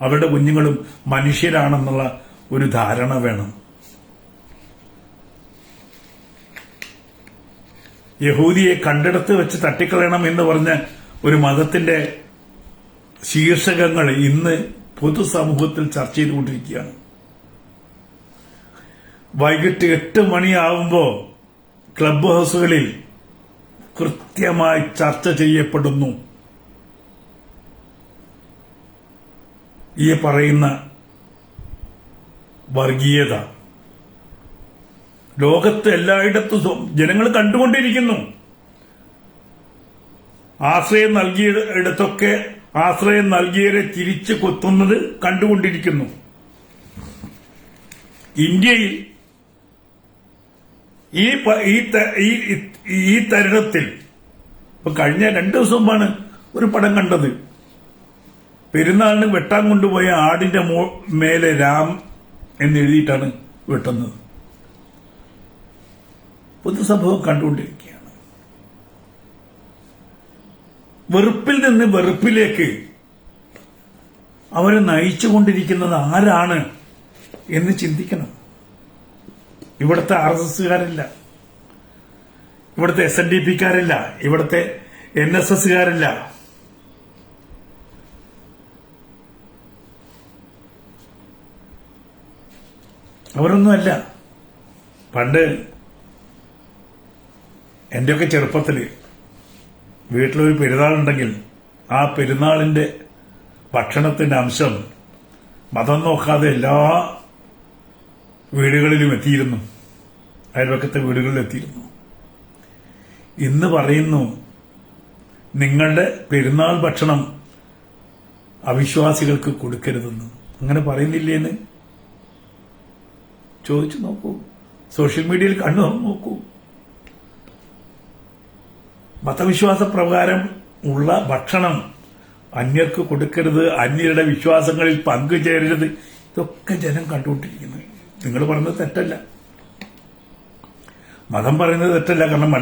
അവരുടെ കുഞ്ഞുങ്ങളും മനുഷ്യരാണെന്നുള്ള ഒരു ധാരണ വേണം. യഹൂദിയെ കണ്ടെടുത്ത് വെച്ച് തട്ടിക്കളയണം എന്ന് പറഞ്ഞ ഒരു മതത്തിന്റെ ശീർഷകങ്ങൾ ഇന്ന് പൊതുസമൂഹത്തിൽ ചർച്ച ചെയ്തുകൊണ്ടിരിക്കുകയാണ്. വൈകിട്ട് 8 മണിയാവുമ്പോ ക്ലബ് ഹൌസുകളിൽ കൃത്യമായി ചർച്ച ചെയ്യപ്പെടുന്നു ഈ പറയുന്ന വർഗീയത. ലോകത്ത് എല്ലായിടത്തും ജനങ്ങൾ കണ്ടുകൊണ്ടിരിക്കുന്നു. ആശ്രയം നൽകിയിടത്തൊക്കെ ആശ്രയം നൽകിയവരെ തിരിച്ചു കൊത്തുന്നത് കണ്ടുകൊണ്ടിരിക്കുന്നു. ഇന്ത്യയിൽ ഈ തരുണത്തിൽ ഇപ്പൊ കഴിഞ്ഞ 2 ദിവസം മുമ്പാണ് ഒരു പടം കണ്ടത്. പെരുന്നാളിന് വെട്ടാൻ കൊണ്ടുപോയ ആടിന്റെ മേലെ രാം എന്നെഴുതിയിട്ടാണ് വെട്ടുന്നത്. പൊതുസംഭവം കണ്ടുകൊണ്ടിരിക്കുകയാണ്. വെറുപ്പിൽ നിന്ന് വെറുപ്പിലേക്ക് അവരെ നയിച്ചുകൊണ്ടിരിക്കുന്നത് ആരാണ് എന്ന് ചിന്തിക്കണം. ഇവിടുത്തെ RSSകാരല്ല, ഇവിടുത്തെ SNDPക്കാരല്ല, ഇവിടുത്തെ NSSകാരല്ല. അവരൊന്നുമല്ല. പണ്ട് എന്റെയൊക്കെ ചെറുപ്പത്തിൽ വീട്ടിലൊരു പെരുന്നാളുണ്ടെങ്കിൽ ആ പെരുന്നാളിന്റെ ഭക്ഷണത്തിന്റെ അംശം മതം നോക്കാതെ എല്ലാ വീടുകളിലും എത്തിയിരുന്നു, അയൽവക്കത്തെ വീടുകളിൽ എത്തിയിരുന്നു. ഇന്ന് പറയുന്നു നിങ്ങളുടെ പെരുന്നാൾ ഭക്ഷണം അവിശ്വാസികൾക്ക് കൊടുക്കരുതെന്ന്. അങ്ങനെ പറയുന്നില്ലേന്ന് ചോദിച്ചു നോക്കൂ, സോഷ്യൽ മീഡിയയിൽ കണ്ടു നോക്കൂ. മതവിശ്വാസ പ്രകാരം ഉള്ള ഭക്ഷണം അന്യർക്ക് കൊടുക്കരുത്, അന്യരുടെ വിശ്വാസങ്ങളിൽ പങ്കുചേരരുത്, ഇതൊക്കെ ജനം കണ്ടുകൊണ്ടിരിക്കുന്നു. നിങ്ങൾ പറയുന്നത് തെറ്റല്ല, മതം പറയുന്നത് തെറ്റല്ല. കാരണം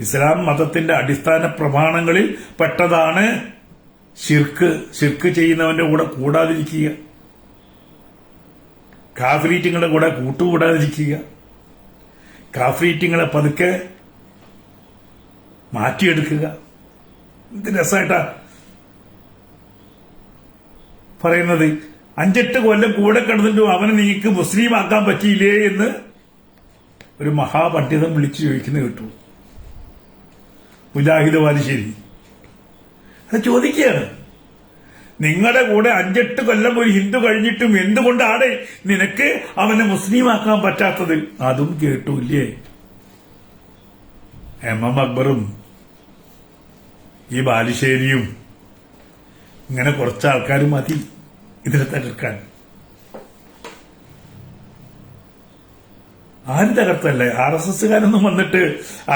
ഇസ്ലാം മതത്തിന്റെ അടിസ്ഥാന പ്രമാണങ്ങളിൽ പെട്ടതാണ് ശിർക്ക് ചെയ്യുന്നവന്റെ കൂടെ കൂടാതിരിക്കുക, കാഫിരീറ്റുകളുടെ കൂടെ കൂട്ടുകൂടാതിരിക്കുക, കാഫിരീറ്റുകളെ പതുക്കെ മാറ്റിയെടുക്കുക. ഇത് രസമായിട്ടാ പറയുന്നത് 5-8 കൊല്ലം കൂടെ കിടന്നിട്ടും അവനെ നിങ്ങൾക്ക് മുസ്ലിം ആക്കാൻ പറ്റിയില്ലേ എന്ന് ഒരു മഹാപണ്ഡിതൻ വിളിച്ചു ചോദിക്കുന്നത് കേട്ടു. മുജാഹിദ് ബാലുശ്ശേരി അത് ചോദിക്കുകയാണ്, നിങ്ങളുടെ കൂടെ 5-8 കൊല്ലം ഒരു ഹിന്ദു കഴിഞ്ഞിട്ടും എന്തുകൊണ്ടാണ് നിനക്ക് അവനെ മുസ്ലിമാക്കാൻ പറ്റാത്തത്? അതും കേട്ടൂല്ലേ? എം അക്ബറും ഈ ബാലുശ്ശേരിയും ഇങ്ങനെ കുറച്ച് ആൾക്കാർ മതി ഇതിനെ തകർക്കാൻ. ആരും തകർത്തല്ലേ? RSSകാരൊന്നും വന്നിട്ട്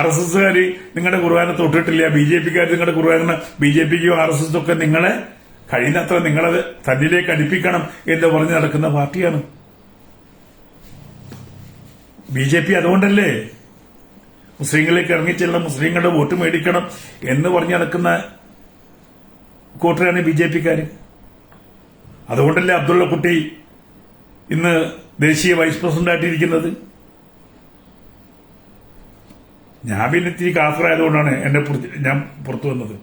RSSകാര് നിങ്ങളുടെ കുർബാന തൊട്ടിട്ടില്ല, BJPക്കാർ നിങ്ങളുടെ കുർബാന, BJPക്കും RSS ഒക്കെ നിങ്ങളെ കഴിയുന്നത്ര നിങ്ങളത് തന്നിലേക്ക് അടുപ്പിക്കണം എന്ന് പറഞ്ഞ് നടക്കുന്ന പാർട്ടിയാണ് BJP. അതുകൊണ്ടല്ലേ മുസ്ലിങ്ങളിലേക്ക് ഇറങ്ങിച്ചെല്ലാം മുസ്ലിങ്ങളുടെ വോട്ട് മേടിക്കണം എന്ന് പറഞ്ഞ് നടക്കുന്ന കൂട്ടരാണ് BJPക്കാര്. അതുകൊണ്ടല്ലേ അബ്ദുള്ള കുട്ടി ഇന്ന് ദേശീയ വൈസ് പ്രസിഡന്റായിട്ടിരിക്കുന്നത്. ഞാൻ പിന്നെ ഇത്തിരി കാഫറായതുകൊണ്ടാണ് ഞാൻ പുറത്തു വന്നത്.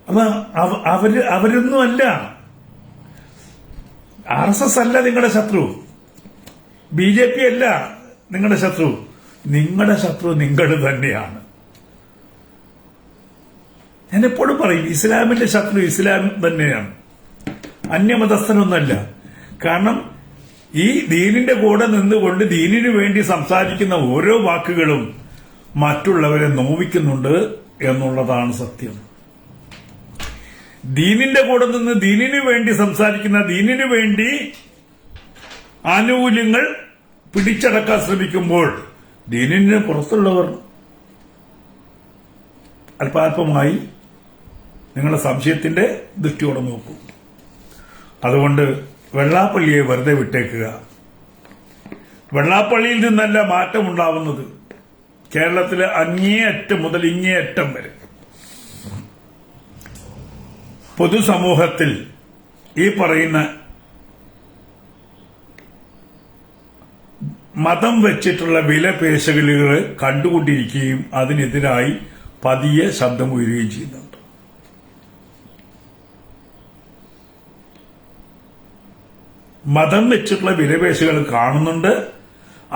അപ്പൊ അവരൊന്നും അല്ല, RSS അല്ല നിങ്ങളുടെ ശത്രു, BJP അല്ല നിങ്ങളുടെ ശത്രു. നിങ്ങളുടെ ശത്രു നിങ്ങൾ തന്നെയാണ്. ഞാൻ എപ്പോഴും പറയും, ഇസ്ലാമിന്റെ ശത്രു ഇസ്ലാം തന്നെയാണ്, അന്യമതസ്ഥനൊന്നല്ല. കാരണം ഈ ദീനിന്റെ കൂടെ നിന്നുകൊണ്ട് ദീനിനു വേണ്ടി സംസാരിക്കുന്ന ഓരോ വാക്കുകളും മറ്റുള്ളവരെ നോവിക്കുന്നുണ്ട് എന്നുള്ളതാണ് സത്യം. ദീനിന്റെ കൂടെ നിന്ന് ദീനിനു വേണ്ടി സംസാരിക്കുന്ന, ദീനിനു വേണ്ടി ആനുകൂല്യങ്ങൾ പിടിച്ചടക്കാൻ ശ്രമിക്കുമ്പോൾ ദീനിന് പുറത്തുള്ളവർ അല്പാൽപമായി നിങ്ങളുടെ സംശയത്തിന്റെ ദൃഷ്ടിയോടെ നോക്കൂ. അതുകൊണ്ട് വെള്ളാപ്പള്ളിയെ വെറുതെ വിട്ടേക്കുക. വെള്ളാപ്പള്ളിയിൽ നിന്നല്ല മാറ്റമുണ്ടാവുന്നത്, കേരളത്തിലെ അങ്ങേയറ്റം മുതൽ ഇങ്ങേയറ്റം വരെ പൊതുസമൂഹത്തിൽ ഈ പറയുന്ന മതം വെച്ചിട്ടുള്ള വിലപേശലുകൾ കണ്ടുകൊണ്ടിരിക്കുകയും അതിനെതിരായി പതിയെ ശബ്ദമുയരുകയും ചെയ്യുന്നുണ്ട്. മതം വെച്ചിട്ടുള്ള വിലപേശലുകൾ കാണുന്നുണ്ട്.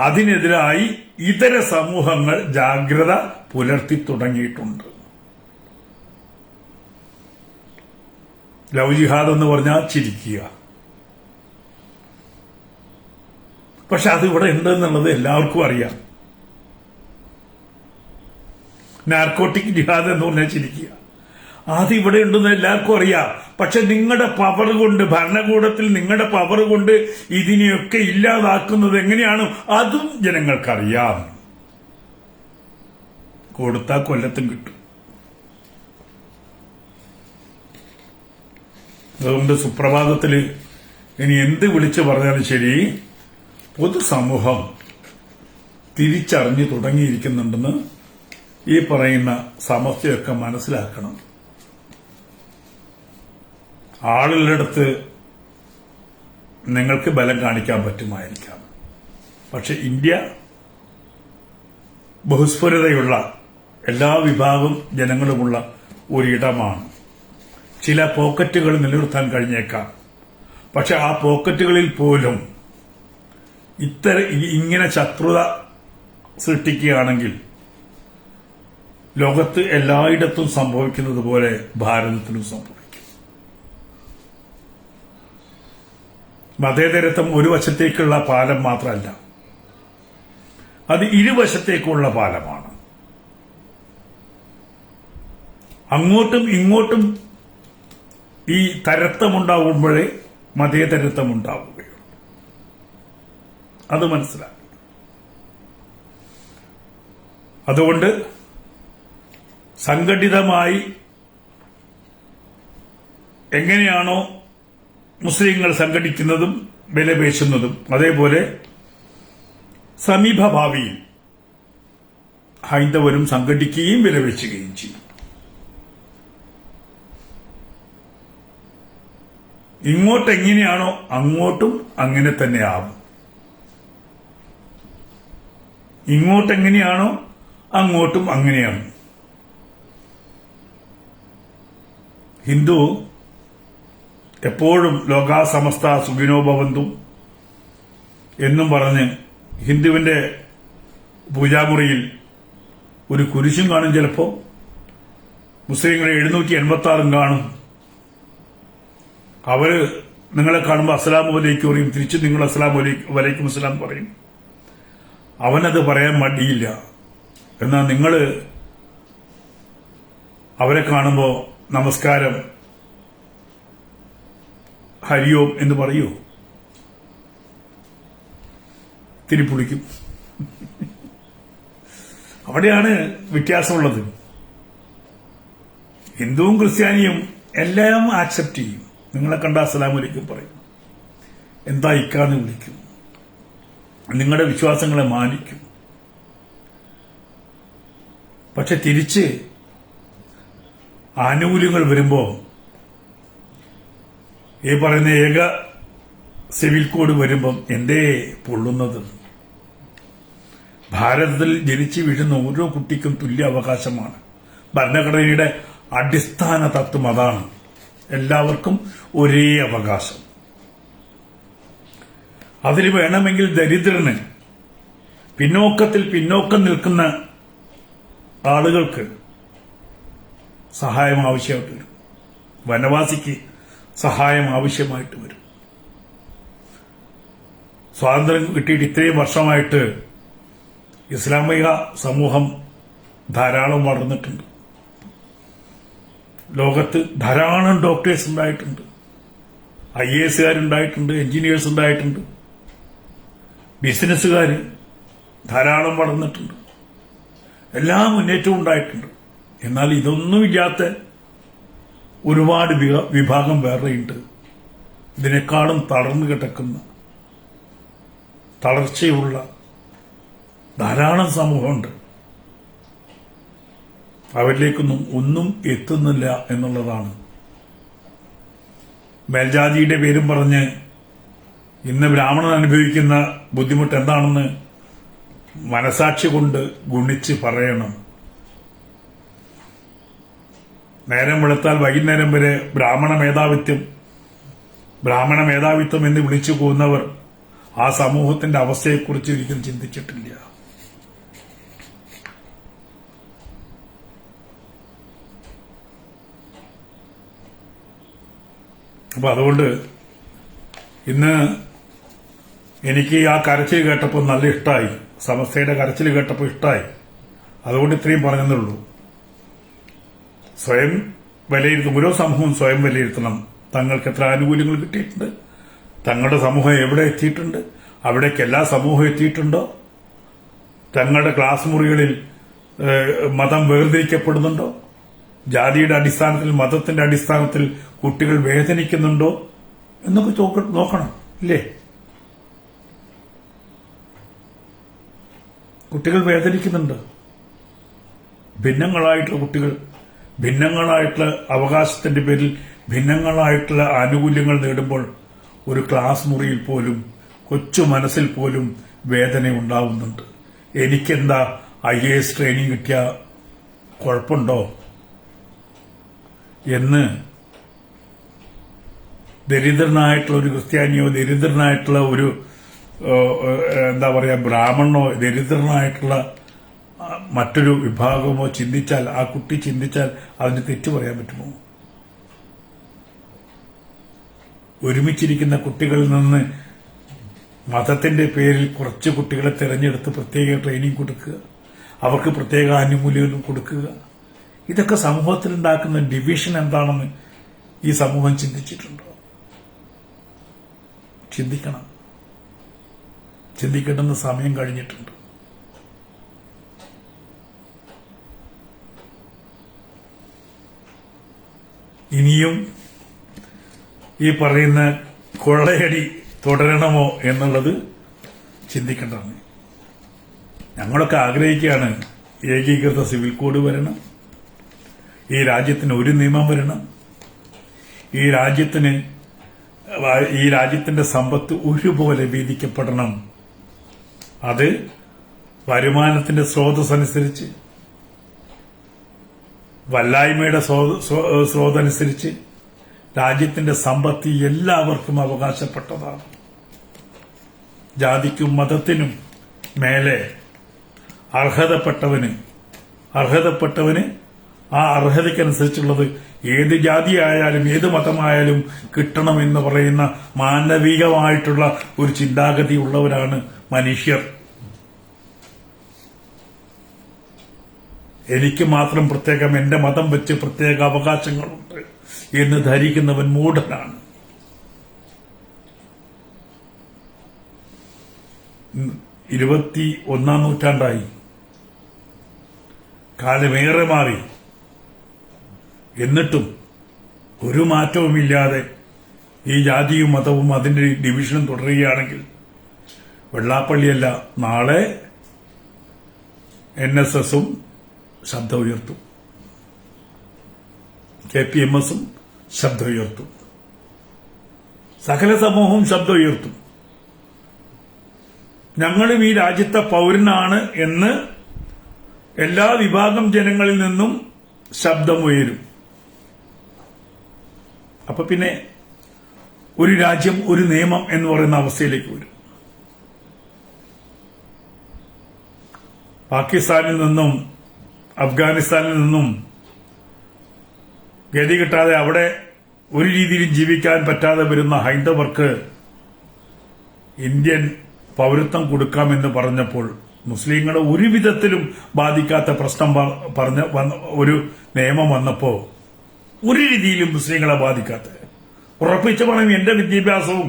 അതിനെതിരായി ഇതര സമൂഹങ്ങൾ ജാഗ്രത പുലർത്തി തുടങ്ങിയിട്ടുണ്ട്. ലവ് ജിഹാദ് എന്ന് പറഞ്ഞാൽ ചിരിക്കുക. പക്ഷെ അതിവിടെ ഉണ്ടെന്നുള്ളത് എല്ലാവർക്കും അറിയാം. നാർക്കോട്ടിക് ജിഹാദ് എന്ന് പറഞ്ഞാൽ ചിരിക്കുക, അതിവിടെ ഉണ്ടെന്ന് എല്ലാവർക്കും അറിയാം. പക്ഷെ നിങ്ങളുടെ പവർ കൊണ്ട്, ഭരണകൂടത്തിൽ നിങ്ങളുടെ പവർ കൊണ്ട് ഇതിനെയൊക്കെ ഇല്ലാതാക്കുന്നത് എങ്ങനെയാണ് അതും ജനങ്ങൾക്കറിയാം. കൊടുത്താൽ കൊല്ലത്തും കിട്ടും. അതുകൊണ്ട് സുപ്രഭാതത്തിൽ ഇനി എന്ത് വിളിച്ചു പറഞ്ഞാലും ശരി, പൊതുസമൂഹം തിരിച്ചറിഞ്ഞു തുടങ്ങിയിരിക്കുന്നുണ്ടെന്ന് ഈ പറയുന്ന സമസ്യയൊക്കെ മനസ്സിലാക്കണം. ആളുകളിടത്ത് നിങ്ങൾക്ക് ബലം കാണിക്കാൻ പറ്റുമായിരിക്കാം, പക്ഷെ ഇന്ത്യ ബഹുസ്വരതയുള്ള എല്ലാ വിഭാഗം ജനങ്ങളുമുള്ള ഒരിടമാണ്. ചില പോക്കറ്റുകൾ നിലനിർത്താൻ കഴിഞ്ഞേക്കാം, പക്ഷെ ആ പോക്കറ്റുകളിൽ പോലും ഇങ്ങനെ ശത്രുത സൃഷ്ടിക്കുകയാണെങ്കിൽ ലോകത്ത് എല്ലായിടത്തും സംഭവിക്കുന്നത് പോലെ ഭാരതത്തിലും സംഭവിക്കും. മതേതരത്വം ഒരു വശത്തേക്കുള്ള പാലം മാത്രമല്ല, അത് ഇരുവശത്തേക്കുള്ള പാലമാണ്. അങ്ങോട്ടും ഇങ്ങോട്ടും ഈ തരത്വമുണ്ടാകുമ്പോഴേ മതേതരത്വം ഉണ്ടാവുകയുള്ളൂ. അത് മനസ്സിലാക്കി. അതുകൊണ്ട് സംഘടിതമായി എങ്ങനെയാണോ മുസ്ലിങ്ങൾ സംഘടിക്കുന്നതും വിലപേശുന്നതും, അതേപോലെ സമീപഭാവിയിൽ ഹൈന്ദവരും സംഘടിക്കുകയും വിലപേശുകയും ചെയ്യും. ഇങ്ങോട്ടെങ്ങനെയാണോ അങ്ങോട്ടും അങ്ങനെ തന്നെ ആവും. ഇങ്ങോട്ടെങ്ങനെയാണോ അങ്ങോട്ടും അങ്ങനെയാണ്. ഹിന്ദു എപ്പോഴും ലോകാ സമസ്ത സുഖിനോ ഭവന്തു എന്നും പറഞ്ഞ് ഹിന്ദുവിന്റെ പൂജാമുറിയിൽ ഒരു കുരിശും കാണും, ചിലപ്പോ മുസ്ലിങ്ങളെ 786 കാണും. അവര് നിങ്ങളെ കാണുമ്പോൾ അസ്സലാമു അലൈക്കും പറയും, തിരിച്ച് നിങ്ങൾ അസ്സലാമു വലൈക്കും അസ്സലാം പറയും. അവനത് പറയാൻ മടിയില്ല. എന്നാൽ നിങ്ങൾ അവരെ കാണുമ്പോൾ നമസ്കാരം ഹരിയോം എന്ന് പറയൂ, തിരിപ്പൊളിക്കും. അവിടെയാണ് വ്യത്യാസമുള്ളത്. ഹിന്ദുവും ക്രിസ്ത്യാനിയും എല്ലാം ആക്സെപ്റ്റ് ചെയ്യും. നിങ്ങളെ കണ്ട അസ്സലാമു അലൈക്കും പറയും, എന്താ ഇക്കാന്ന് വിളിക്കും, നിങ്ങളുടെ വിശ്വാസങ്ങളെ മാനിക്കും. പക്ഷെ തിരിച്ച് ആനുകൂല്യങ്ങൾ വരുമ്പോ ഈ പറയുന്ന ഏക സിവിൽ കോഡ് വരുമ്പം എന്തേ പൊള്ളുന്നത്? ഭാരതത്തിൽ ജനിച്ചു വീഴുന്ന ഓരോ കുട്ടിക്കും തുല്യ അവകാശമാണ്. ഭരണഘടനയുടെ അടിസ്ഥാന തത്വം അതാണ്. എല്ലാവർക്കും ഒരേ അവകാശം. അതിൽ വേണമെങ്കിൽ ദരിദ്രന്, പിന്നോക്കം നിൽക്കുന്ന ആളുകൾക്ക് സഹായം ആവശ്യമായിട്ട് വരും. വനവാസിക്ക് സഹായം ആവശ്യമായിട്ട് വരും. സ്വാതന്ത്ര്യം കിട്ടിയിട്ട് ഇത്രയും വർഷമായിട്ട് ഇസ്ലാമിക സമൂഹം ധാരാളം വളർന്നിട്ടുണ്ട്. ലോകത്ത് ധാരാളം ഡോക്ടേഴ്സ് ഉണ്ടായിട്ടുണ്ട്, IAS ഉണ്ടായിട്ടുണ്ട്, എഞ്ചിനീയേഴ്സ് ഉണ്ടായിട്ടുണ്ട്, ബിസിനസ്സുകാർ ധാരാളം വളർന്നിട്ടുണ്ട്, എല്ലാ മുന്നേറ്റവും ഉണ്ടായിട്ടുണ്ട്. എന്നാൽ ഇതൊന്നുമില്ലാത്ത ഒരുപാട് വിഭാഗം വേറെയുണ്ട്. ഇതിനേക്കാളും തളർന്നു കിടക്കുന്ന, തളർച്ചയുള്ള ധാരാളം സമൂഹമുണ്ട്. അവരിലേക്കൊന്നും ഒന്നും എത്തുന്നില്ല എന്നുള്ളതാണ്. മേൽജാതിയുടെ പേരും പറഞ്ഞ് ഇന്ന് ബ്രാഹ്മണൻ അനുഭവിക്കുന്ന ബുദ്ധിമുട്ട് എന്താണെന്ന് മനസാക്ഷി കൊണ്ട് ഗുണിച്ച് പറയണം. നേരം വെളുത്താൽ വൈകുന്നേരം വരെ ബ്രാഹ്മണ മേധാവിത്വം എന്ന് വിളിച്ചു പോകുന്നവർ ആ സമൂഹത്തിന്റെ അവസ്ഥയെക്കുറിച്ച് ഒരിക്കലും ചിന്തിച്ചിട്ടില്ല. അപ്പൊ അതുകൊണ്ട് ഇന്ന് എനിക്ക് ആ കരച്ചിൽ കേട്ടപ്പോൾ നല്ല ഇഷ്ടമായി. സമസ്തയുടെ കരച്ചിൽ കേട്ടപ്പോൾ ഇഷ്ടമായി. അതുകൊണ്ട് ഇത്രയും പറഞ്ഞെന്നുള്ളൂ. സ്വയം വിലയിരുത്തും. ഓരോ സമൂഹവും സ്വയം വിലയിരുത്തണം. തങ്ങൾക്ക് എത്ര ആനുകൂല്യങ്ങൾ കിട്ടിയിട്ടുണ്ട്, തങ്ങളുടെ സമൂഹം എവിടെ എത്തിയിട്ടുണ്ട്, അവിടേക്ക് എല്ലാ സമൂഹവും എത്തിയിട്ടുണ്ടോ, തങ്ങളുടെ ക്ലാസ് മുറികളിൽ മതം വേർതിരിക്കപ്പെടുന്നുണ്ടോ, ജാതിയുടെ അടിസ്ഥാനത്തിൽ മതത്തിന്റെ അടിസ്ഥാനത്തിൽ കുട്ടികൾ വേദനിക്കുന്നുണ്ടോ എന്നൊക്കെ നോക്കണം. ഇല്ലേ? കുട്ടികൾ വേദനിക്കുന്നുണ്ട്. ഭിന്നങ്ങളായിട്ടുള്ള കുട്ടികൾ ഭിന്നങ്ങളായിട്ടുള്ള അവകാശത്തിന്റെ പേരിൽ ഭിന്നങ്ങളായിട്ടുള്ള ആനുകൂല്യങ്ങൾ നേടുമ്പോൾ ഒരു ക്ലാസ് മുറിയിൽ പോലും, കൊച്ചു മനസ്സിൽ പോലും വേദന ഉണ്ടാവുന്നുണ്ട്. എനിക്കെന്താ IAS ട്രെയിനിങ് കിട്ടിയ കുഴപ്പമുണ്ടോ എന്ന് ദരിദ്രനായിട്ടുള്ള ഒരു ക്രിസ്ത്യാനിയോ, ദരിദ്രനായിട്ടുള്ള ഒരു ബ്രാഹ്മണനോ, ദരിദ്രനായിട്ടുള്ള മറ്റൊരു വിഭാഗമോ ചിന്തിച്ചാൽ, ആ കുട്ടി ചിന്തിച്ചാൽ അതിന് തെറ്റു പറയാൻ പറ്റുമോ? ഒരുമിച്ചിരിക്കുന്ന കുട്ടികളിൽ നിന്ന് മതത്തിന്റെ പേരിൽ കുറച്ച് കുട്ടികളെ തെരഞ്ഞെടുത്ത് പ്രത്യേക ട്രെയിനിങ് കൊടുക്കുക, അവർക്ക് പ്രത്യേക ആനുകൂല്യങ്ങൾ കൊടുക്കുക, ഇതൊക്കെ സമൂഹത്തിലുണ്ടാക്കുന്ന ഡിവിഷൻ എന്താണെന്ന് ഈ സമൂഹം ചിന്തിച്ചിട്ടുണ്ടോ? ചിന്തിക്കണം. ചിന്തിക്കേണ്ടുന്ന സമയം കഴിഞ്ഞിട്ടുണ്ട്. ഇനിയും ഈ പറയുന്ന കൊള്ളയടി തുടരണമോ എന്നുള്ളത് ചിന്തിക്കേണ്ടതാണ്. ഞങ്ങളൊക്കെ ആഗ്രഹിക്കുകയാണ് ഏകീകൃത സിവിൽ കോഡ് വരണം, ഈ രാജ്യത്തിന് ഒരു നിയമം വരണം, ഈ രാജ്യത്തിന്റെ സമ്പത്ത് ഒരുപോലെ വീതിക്കപ്പെടണം. അത് വരുമാനത്തിന്റെ സ്രോതസ്സനുസരിച്ച് വല്ലായ്മയുടെ സ്രോതനുസരിച്ച് രാജ്യത്തിന്റെ സമ്പത്ത് എല്ലാവർക്കും അവകാശപ്പെട്ടതാണ്. ജാതിക്കും മതത്തിനും മേലെ അർഹതപ്പെട്ടവന് ആ അർഹതയ്ക്കനുസരിച്ചുള്ളത് ഏത് ജാതിയായാലും ഏത് മതമായാലും കിട്ടണമെന്ന് പറയുന്ന മാനവികമായിട്ടുള്ള ഒരു ചിന്താഗതി ഉള്ളവരാണ് മനുഷ്യർ. എനിക്ക് മാത്രം പ്രത്യേകം എന്റെ മതം വെച്ച് പ്രത്യേക അവകാശങ്ങളുണ്ട് എന്ന് ധരിക്കുന്നവൻ മൂഢനാണ്. 21ാം നൂറ്റാണ്ടായി, കാലമേറെ മാറി, എന്നിട്ടും ഒരു മാറ്റവുമില്ലാതെ ഈ ജാതിയും മതവും അതിന്റെ ഡിവിഷനും തുടരുകയാണെങ്കിൽ വെള്ളാപ്പള്ളിയല്ല, നാളെ NSSഉം ശബ്ദം ഉയർത്തും, KPMSഉം ശബ്ദം ഉയർത്തും, സകല സമൂഹവും ശബ്ദം ഉയർത്തും. ഞങ്ങളും ഈ രാജ്യത്തെ പൗരനാണ് എന്ന് എല്ലാ വിഭാഗം ജനങ്ങളിൽ നിന്നും ശബ്ദം ഉയരും. അപ്പൊ പിന്നെ ഒരു രാജ്യം ഒരു നിയമം എന്ന് പറയുന്ന അവസ്ഥയിലേക്ക് വരും. പാകിസ്ഥാനിൽ നിന്നും അഫ്ഗാനിസ്ഥാനിൽ നിന്നും ഗതി കിട്ടാതെ അവിടെ ഒരു രീതിയിലും ജീവിക്കാൻ പറ്റാതെ വരുന്ന ഹൈന്ദവർക്ക് ഇന്ത്യൻ പൗരത്വം കൊടുക്കാമെന്ന് പറഞ്ഞപ്പോൾ മുസ്ലിങ്ങളെ ഒരു വിധത്തിലും ബാധിക്കാത്ത പ്രശ്നം പറഞ്ഞ ഒരു നിയമം വന്നപ്പോ ഒരു രീതിയിലും മുസ്ലിങ്ങളെ ബാധിക്കാത്ത ഉറപ്പിച്ച പണം എന്റെ വിദ്യാഭ്യാസവും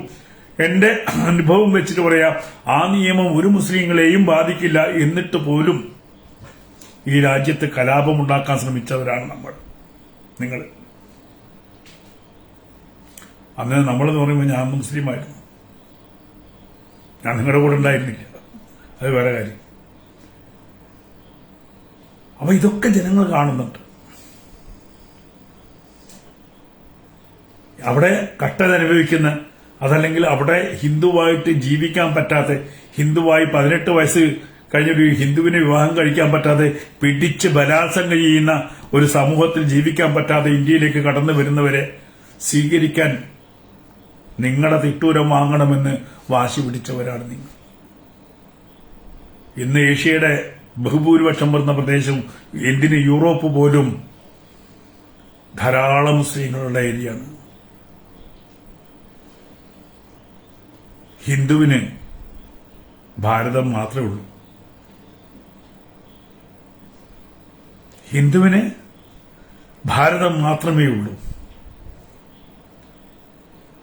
എന്റെ അനുഭവം വെച്ചിട്ട് പറയാം, ആ നിയമം ഒരു മുസ്ലിങ്ങളെയും ബാധിക്കില്ല. എന്നിട്ട് പോലും ഈ രാജ്യത്ത് കലാപമുണ്ടാക്കാൻ ശ്രമിച്ചവരാണ് നിങ്ങൾ. അന്ന് നമ്മളെന്ന് പറയുമ്പോൾ ഞാൻ മുസ്ലിമായിരുന്നു, ഞാൻ നിങ്ങളുടെ കൂടെ ഉണ്ടായിരുന്നില്ല, അത് വേറെ കാര്യം. അപ്പൊ ഇതൊക്കെ ജനങ്ങൾ കാണുന്നുണ്ട്. അവിടെ കഷ്ടത അനുഭവിക്കുന്ന, അതല്ലെങ്കിൽ അവിടെ ഹിന്ദുവായിട്ട് ജീവിക്കാൻ പറ്റാതെ, ഹിന്ദുവായി 18 വയസ്സ് കഴിഞ്ഞൊരു ഹിന്ദുവിനെ വിവാഹം കഴിക്കാൻ പറ്റാതെ പിടിച്ച് ബലാത്സംഗം ചെയ്യുന്ന ഒരു സമൂഹത്തിൽ ജീവിക്കാൻ പറ്റാതെ ഇന്ത്യയിലേക്ക് കടന്നു വരുന്നവരെ സ്വീകരിക്കാൻ നിങ്ങളുടെ തിട്ടൂരം വാങ്ങണമെന്ന് വാശി പിടിച്ചവരാണ് നിങ്ങൾ. ഇന്ന് ഏഷ്യയുടെ ബഹുഭൂരിപക്ഷം വരുന്ന പ്രദേശം, എന്തിന് യൂറോപ്പ് പോലും ധാരാളം മുസ്ലിങ്ങളുള്ള ഏരിയയാണ്. ഹിന്ദുവിന് ഭാരതം മാത്രമേ ഉള്ളൂ. ഹിന്ദുവിന് ഭാരതം മാത്രമേ ഉള്ളൂ.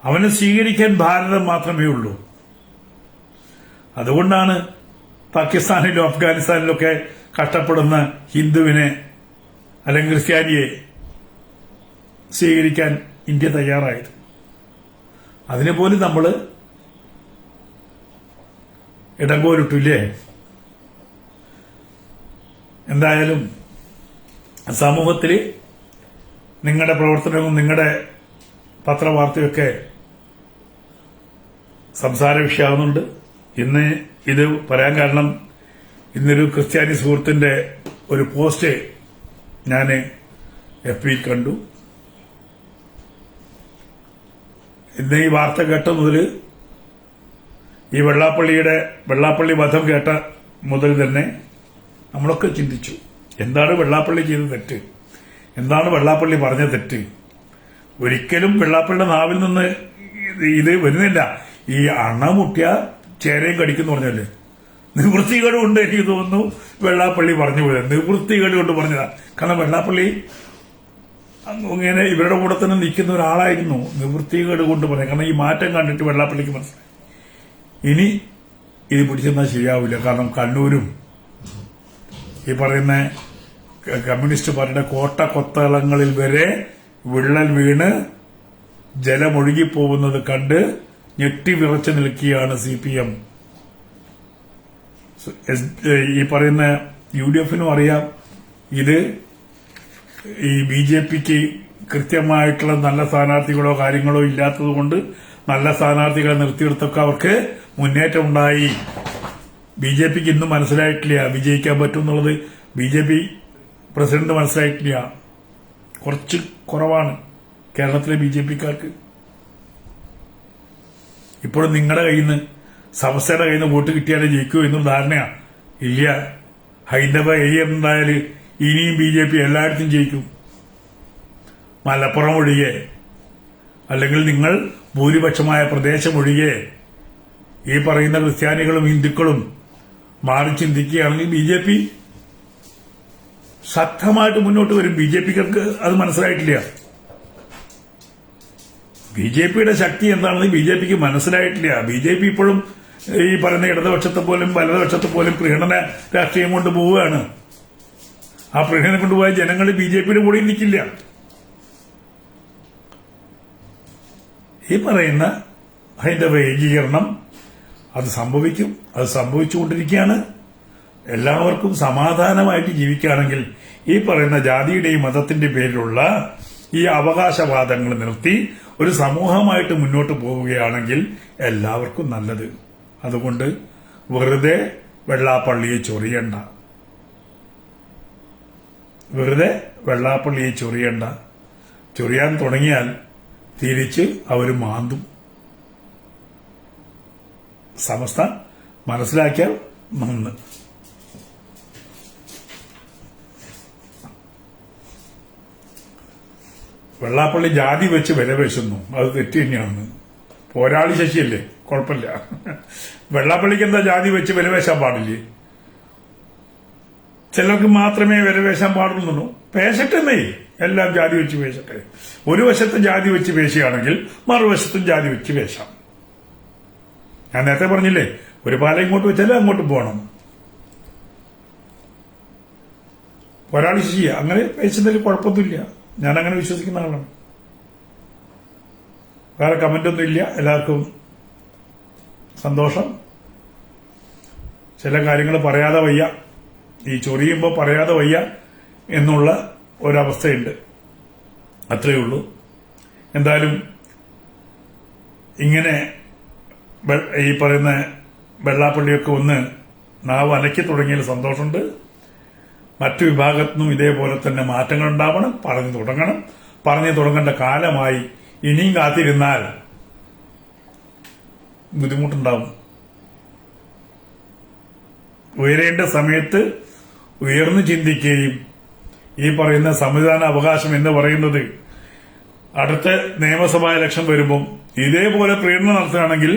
അവനെ സ്വീകരിക്കാൻ ഭാരതം മാത്രമേ ഉള്ളൂ. അതുകൊണ്ടാണ് പാകിസ്ഥാനിലും അഫ്ഗാനിസ്ഥാനിലൊക്കെ കഷ്ടപ്പെടുന്ന ഹിന്ദുവിനെ അല്ലെങ്കിൽ ക്രിസ്ത്യാനിയെ സ്വീകരിക്കാൻ ഇന്ത്യ തയ്യാറായത്. അതിനെപ്പോലും നമ്മൾ ഇടങ്കോലിട്ടില്ലേ? എന്തായാലും സമൂഹത്തിൽ നിങ്ങളുടെ പ്രവർത്തനവും നിങ്ങളുടെ പത്രവാർത്തയൊക്കെ സംസാര വിഷയമാകുന്നുണ്ട്. ഇന്ന് ഇത് പറയാൻ കാരണം, ഇന്നൊരു ക്രിസ്ത്യാനി സുഹൃത്തിന്റെ ഒരു പോസ്റ്റ് ഞാൻ FB കണ്ടു. ഇന്ന് ഈ വാർത്ത കേട്ട മുതൽ, ഈ വെള്ളാപ്പള്ളി വധം കേട്ട മുതൽ തന്നെ നമ്മളൊക്കെ ചിന്തിച്ചു, എന്താണ് വെള്ളാപ്പള്ളി ചെയ്ത തെറ്റ്, എന്താണ് വെള്ളാപ്പള്ളി പറഞ്ഞ തെറ്റ്. ഒരിക്കലും വെള്ളാപ്പള്ളിയുടെ നാവിൽ നിന്ന് ഇത് വരുന്നില്ല. ഈ അണമുട്ടിയ ചേരയും കടിക്കുന്നു പറഞ്ഞല്ലേ, നിവൃത്തികേട് കൊണ്ട് എനിക്ക് തോന്നുന്നു വെള്ളാപ്പള്ളി പറഞ്ഞു പോയത്, നിവൃത്തികേട് കൊണ്ട് പറഞ്ഞതാ. കാരണം വെള്ളാപ്പള്ളി ഇങ്ങനെ ഇവരുടെ കൂടെ തന്നെ നിൽക്കുന്ന ഒരാളായിരുന്നു, നിവൃത്തികേട് കൊണ്ട് പറയാം. കാരണം ഈ മാറ്റം കണ്ടിട്ട് വെള്ളാപ്പള്ളിക്ക് മനസ്സിലായി ഇനി ഇത് പിടിച്ചെന്നാൽ ശരിയാവില്ല. കാരണം കണ്ണൂരും ഈ പറയുന്ന കമ്മ്യൂണിസ്റ്റ് പാർട്ടിയുടെ കോട്ടക്കൊത്തളങ്ങളിൽ വരെ വിള്ളൽ വീണ് ജലമൊഴുകിപ്പോകുന്നത് കണ്ട് ഞെട്ടി വിറച്ചു നിൽക്കുകയാണ് CPM. ഈ പറയുന്ന UDFനും അറിയാം ഇത് ഈ BJPക്ക് കൃത്യമായിട്ടുള്ള നല്ല സ്ഥാനാർത്ഥികളോ കാര്യങ്ങളോ ഇല്ലാത്തതുകൊണ്ട് നല്ല സ്ഥാനാർത്ഥികളെ നിർത്തിയെടുത്തൊക്കെ അവർക്ക് മുന്നേറ്റം ഉണ്ടായി. BJPക്ക് ഇന്നും മനസ്സിലായിട്ടില്ല വിജയിക്കാൻ പറ്റും എന്നുള്ളത്. BJP പ്രസിഡന്റ് മനസ്സിലായിട്ടില്ല. കുറച്ച് കുറവാണ് കേരളത്തിലെ BJPക്കാർക്ക്. ഇപ്പോഴും നിങ്ങളുടെ കയ്യിൽ നിന്ന് സമസ്തയുടെ കയ്യിൽ നിന്ന് വോട്ട് കിട്ടിയാലേ ജയിക്കൂ എന്നൊരു ധാരണയാണ്. ഇല്ല, ഹൈന്ദവ ഏരിയ ഉണ്ടായാൽ ഇനിയും BJP എല്ലായിടത്തും ജയിക്കും. മലപ്പുറം ഒഴികെ, അല്ലെങ്കിൽ നിങ്ങൾ ഭൂരിപക്ഷമായ പ്രദേശം ഒഴികെ ഈ പറയുന്ന ക്രിസ്ത്യാനികളും ഹിന്ദുക്കളും മാറി ചിന്തിക്കുകയാണെങ്കിൽ BJP ശക്തമായിട്ട് മുന്നോട്ട് വരും. BJPക്കാർക്ക് അത് മനസ്സിലായിട്ടില്ല. BJPയുടെ ശക്തി എന്താണെന്ന് BJPക്ക് മനസ്സിലായിട്ടില്ല. BJP ഇപ്പോഴും ഈ പറയുന്ന ഇടതുപക്ഷത്തെ പോലും വലതുപക്ഷത്തെ പോലും പ്രീണന രാഷ്ട്രീയം കൊണ്ട് പോവുകയാണ്. ആ പ്രീണനം കൊണ്ടുപോയ ജനങ്ങൾ BJPയുടെ കൂടെ നിൽക്കില്ല. ഈ പറയുന്ന ഹൈന്ദവ ഏകീകരണം അത് സംഭവിക്കും. അത് സംഭവിച്ചുകൊണ്ടിരിക്കുകയാണ്. എല്ലാവർക്കും സമാധാനമായിട്ട് ജീവിക്കുകയാണെങ്കിൽ ഈ പറയുന്ന ജാതിയുടെയും മതത്തിന്റെ പേരിലുള്ള ഈ അവകാശവാദങ്ങൾ നിർത്തി ഒരു സമൂഹമായിട്ട് മുന്നോട്ട് പോവുകയാണെങ്കിൽ എല്ലാവർക്കും നല്ലത്. അതുകൊണ്ട് വെറുതെ വെള്ളാപ്പള്ളിയെ ചൊറിയണ്ട, വെറുതെ വെള്ളാപ്പള്ളിയെ ചൊറിയണ്ട. ചൊറിയാൻ തുടങ്ങിയാൽ തിരിച്ച് അവർ മാന്തും. സമസ്ത മനസ്സിലാക്കിയാൽ നന്ന്. വെള്ളാപ്പള്ളി ജാതി വെച്ച് വില പേശുന്നു, അത് തെറ്റ് തന്നെയാണ്. പോരാളി ശശിയല്ലേ, കുഴപ്പമില്ല. വെള്ളാപ്പള്ളിക്ക് എന്താ ജാതി വെച്ച് വില പേശാൻ പാടില്ലേ? ചിലർക്ക് മാത്രമേ വില പേശാൻ പാടുള്ളൂ. പേശട്ടെന്നേ, എല്ലാം ജാതി വെച്ച് പേശട്ടെ. ഒരു വശത്ത് ജാതി വെച്ച് പേശുകയാണെങ്കിൽ മറുവശത്തും ജാതി വെച്ച് പേശാം. ഞാൻ നേരത്തെ പറഞ്ഞില്ലേ, ഒരു പാലം ഇങ്ങോട്ട് വെച്ചാലും അങ്ങോട്ട് പോകണം. പോരാളി ശശിയ അങ്ങനെ പേശുന്നതിൽ കുഴപ്പമൊന്നുമില്ല. ഞാൻ അങ്ങനെ വിശ്വസിക്കുന്ന ആളാണ്. വേറെ കമന്റൊന്നും ഇല്ല. എല്ലാവർക്കും സന്തോഷം. ചില കാര്യങ്ങൾ പറയാതെ വയ്യ, ഈ ചൊറിയുമ്പോൾ പറയാതെ വയ്യ എന്നുള്ള ഒരവസ്ഥയുണ്ട്. അത്രയേ ഉള്ളൂ. എന്തായാലും ഇങ്ങനെ ഈ പറയുന്ന വെള്ളാപ്പള്ളിയൊക്കെ ഒന്ന് നാവ് അനക്കി തുടങ്ങിയതിൽ സന്തോഷമുണ്ട്. മറ്റു വിഭാഗത്തിനും ഇതേപോലെ തന്നെ മാറ്റങ്ങൾ ഉണ്ടാവണം. പറഞ്ഞു തുടങ്ങണം. പറഞ്ഞു തുടങ്ങേണ്ട കാലമായി. ഇനിയും കാത്തിരുന്നാൽ ബുദ്ധിമുട്ടുണ്ടാവും. ഉയരേണ്ട സമയത്ത് ഉയർന്നു ചിന്തിക്കുകയും ഈ പറയുന്ന സംവിധാന അവകാശം എന്ന് പറയുന്നത് അടുത്ത നിയമസഭാ ഇലക്ഷൻ വരുമ്പം ഇതേപോലെ പ്രീണനം നടത്തുകയാണെങ്കിൽ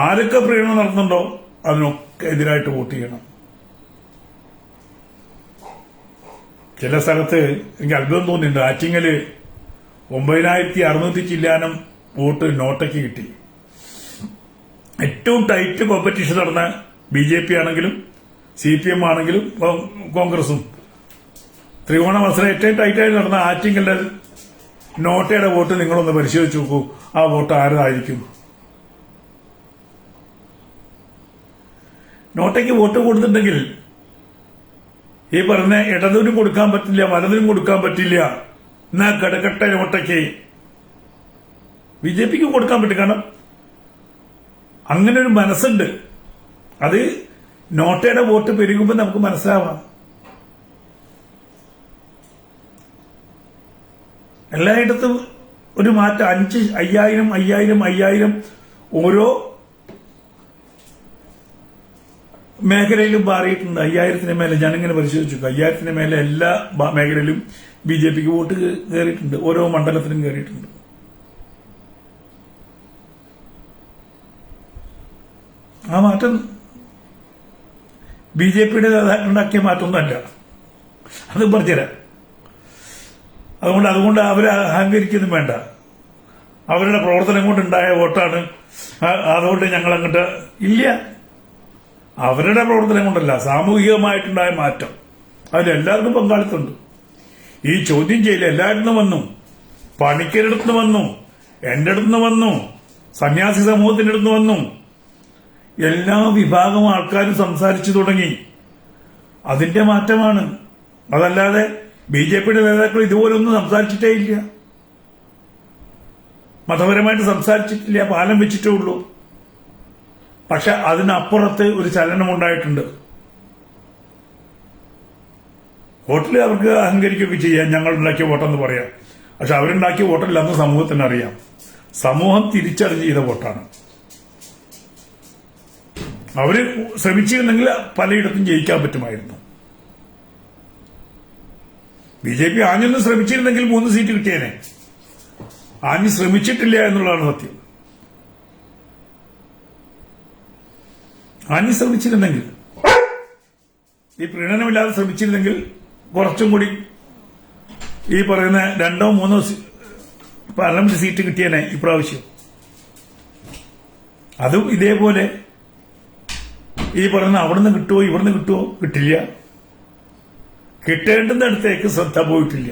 ആരൊക്കെ പ്രീണനം നടത്തുന്നുണ്ടോ അതിനൊക്കെ എതിരായിട്ട് വോട്ട് ചെയ്യണം. ചില സ്ഥലത്ത് എനിക്ക് അത്ഭുതം തോന്നിയിട്ടുണ്ട്. ആറ്റിങ്ങല് 9600 ചില്ലാനം വോട്ട് നോട്ടയ്ക്ക് കിട്ടി. ഏറ്റവും ടൈറ്റ് കോമ്പറ്റീഷൻ നടന്ന BJP ആണെങ്കിലും CPM ആണെങ്കിലും കോൺഗ്രസും ത്രികോണ മത്സരം ഏറ്റവും ടൈറ്റായി നടന്ന ആറ്റിങ്ങലിന്റെ നോട്ടയുടെ വോട്ട് നിങ്ങളൊന്ന് പരിശോധിച്ച് നോക്കൂ. ആ വോട്ട് ആരായിരിക്കും? നോട്ടയ്ക്ക് വോട്ട് കൊടുത്തിട്ടുണ്ടെങ്കിൽ ഈ പറഞ്ഞ ഇടതിനും കൊടുക്കാൻ പറ്റില്ല, വലതിനും കൊടുക്കാൻ പറ്റില്ല. എന്നാ കിടക്കട്ടെ നോട്ടയ്ക്ക് BJPക്ക് കൊടുക്കാൻ പറ്റും. കാരണം അങ്ങനെ ഒരു മനസ്സുണ്ട്. അത് നോട്ടയുടെ വോട്ട് പെരുകുമ്പോൾ നമുക്ക് മനസ്സിലാവാം. എല്ലായിടത്തും ഒരു മാറ്റം. 5000 ഓരോ മേഖലയിലും മാറിയിട്ടുണ്ട്. 5000 മേലെ ഞാനിങ്ങനെ പരിശോധിച്ചു. 5000 മേലെ എല്ലാ മേഖലയിലും BJPക്ക് വോട്ട് കയറിയിട്ടുണ്ട്. ഓരോ മണ്ഡലത്തിലും കയറിയിട്ടുണ്ട്. ആ മാറ്റം BJPയുടെ ഉണ്ടാക്കിയ മാറ്റമൊന്നുമല്ല. അത് പറഞ്ഞുതരാം. അതുകൊണ്ട് അവരെ അഹങ്കരിക്കൊന്നും വേണ്ട. അവരുടെ പ്രവർത്തനം കൊണ്ടുണ്ടായ വോട്ടാണ്. അതുകൊണ്ട് ഞങ്ങൾ അങ്ങോട്ട് ഇല്ല. അവരുടെ പ്രവർത്തനം കൊണ്ടല്ല, സാമൂഹികമായിട്ടുണ്ടായ മാറ്റം. അതിലെല്ലാവർക്കും പങ്കാളിത്തമുണ്ട്. ഈ ചോദ്യം ചെയ്യൽ എല്ലായിടത്തും വന്നു. പണിക്കരടുത്ത് വന്നു, എന്റെ അടുത്ത് വന്നു, സന്യാസി സമൂഹത്തിന്റെ അടുത്ത് വന്നു. എല്ലാ വിഭാഗം ആൾക്കാരും സംസാരിച്ചു തുടങ്ങി. അതിന്റെ മാറ്റമാണ്. അതല്ലാതെ BJPയുടെ നേതാക്കൾ ഇതുപോലൊന്നും സംസാരിച്ചിട്ടേ ഇല്ല. മതപരമായിട്ട് സംസാരിച്ചിട്ടില്ല. പാലം വെച്ചിട്ടേ ഉള്ളൂ. പക്ഷെ അതിനപ്പുറത്ത് ഒരു ചലനമുണ്ടായിട്ടുണ്ട്. വോട്ടിൽ അവർക്ക് അഹങ്കരിക്കുകയൊക്കെ ചെയ്യാം, ഞങ്ങൾ ഉണ്ടാക്കിയ വോട്ടെന്ന് പറയാം. പക്ഷെ അവരുണ്ടാക്കിയ വോട്ടല്ല അന്ന് സമൂഹത്തിന് അറിയാം. സമൂഹം തിരിച്ചറിഞ്ഞ് ചെയ്ത വോട്ടാണ്. അവര് ശ്രമിച്ചിരുന്നെങ്കിൽ പലയിടത്തും ജയിക്കാൻ പറ്റുമായിരുന്നു. BJP ആഞ്ഞൊന്ന് ശ്രമിച്ചിരുന്നെങ്കിൽ 3 seat കിട്ടിയേനെ. ആഞ്ഞ് ശ്രമിച്ചിട്ടില്ല എന്നുള്ളതാണ് സത്യം. ആഞ്ഞ് ശ്രമിച്ചിരുന്നെങ്കിൽ, ഈ പ്രീണനമില്ലാതെ ശ്രമിച്ചിരുന്നെങ്കിൽ കുറച്ചും കൂടി ഈ പറയുന്ന 2 or 3 പാർലമെന്റ് സീറ്റ് കിട്ടിയേനെ ഇപ്രാവശ്യം. അതും ഇതേപോലെ ഈ പറയുന്ന അവിടുന്ന് കിട്ടുമോ ഇവിടുന്ന് കിട്ടുമോ, കിട്ടില്ല. കിട്ടേണ്ടുന്നിടത്തേക്ക് ശ്രദ്ധ പോയിട്ടില്ല.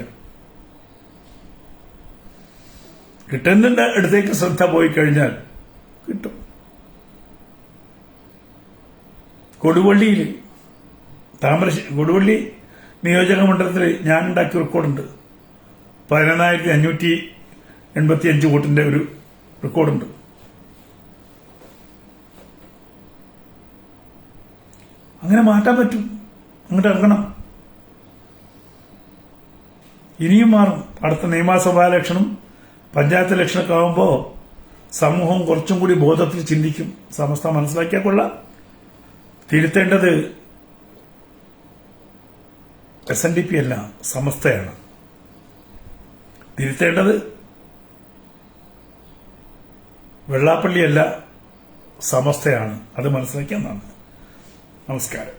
കിട്ടുന്ന അടുത്തേക്ക് ശ്രദ്ധ പോയി കഴിഞ്ഞാൽ കിട്ടും. കൊടുവള്ളിയിൽ കൊടുവള്ളി നിയോജക മണ്ഡലത്തിൽ ഞാൻ ഉണ്ടാക്കിയ റെക്കോർഡുണ്ട്. 11,585 വോട്ടിന്റെ ഒരു റെക്കോർഡുണ്ട്. അങ്ങനെ മാറ്റാൻ പറ്റും. അങ്ങോട്ട് ഇറങ്ങണം. ഇനിയും മാറും. അടുത്ത നിയമസഭാ ഇലക്ഷനും പഞ്ചായത്ത് ഇലക്ഷനൊക്കെ ആകുമ്പോൾ സമൂഹം കുറച്ചും കൂടി ബോധത്തിൽ ചിന്തിക്കും. സമസ്ത മനസ്സിലാക്കിയാൽ കൊള്ളാം. തിരുത്തേണ്ടത് SNDP അല്ല, സമസ്തയാണ്. തിരുത്തേണ്ടത് വെള്ളാപ്പള്ളിയല്ല, സമസ്തയാണ്. അത് മനസ്സിലാക്കിയെന്നാണ്. നമസ്കാരം.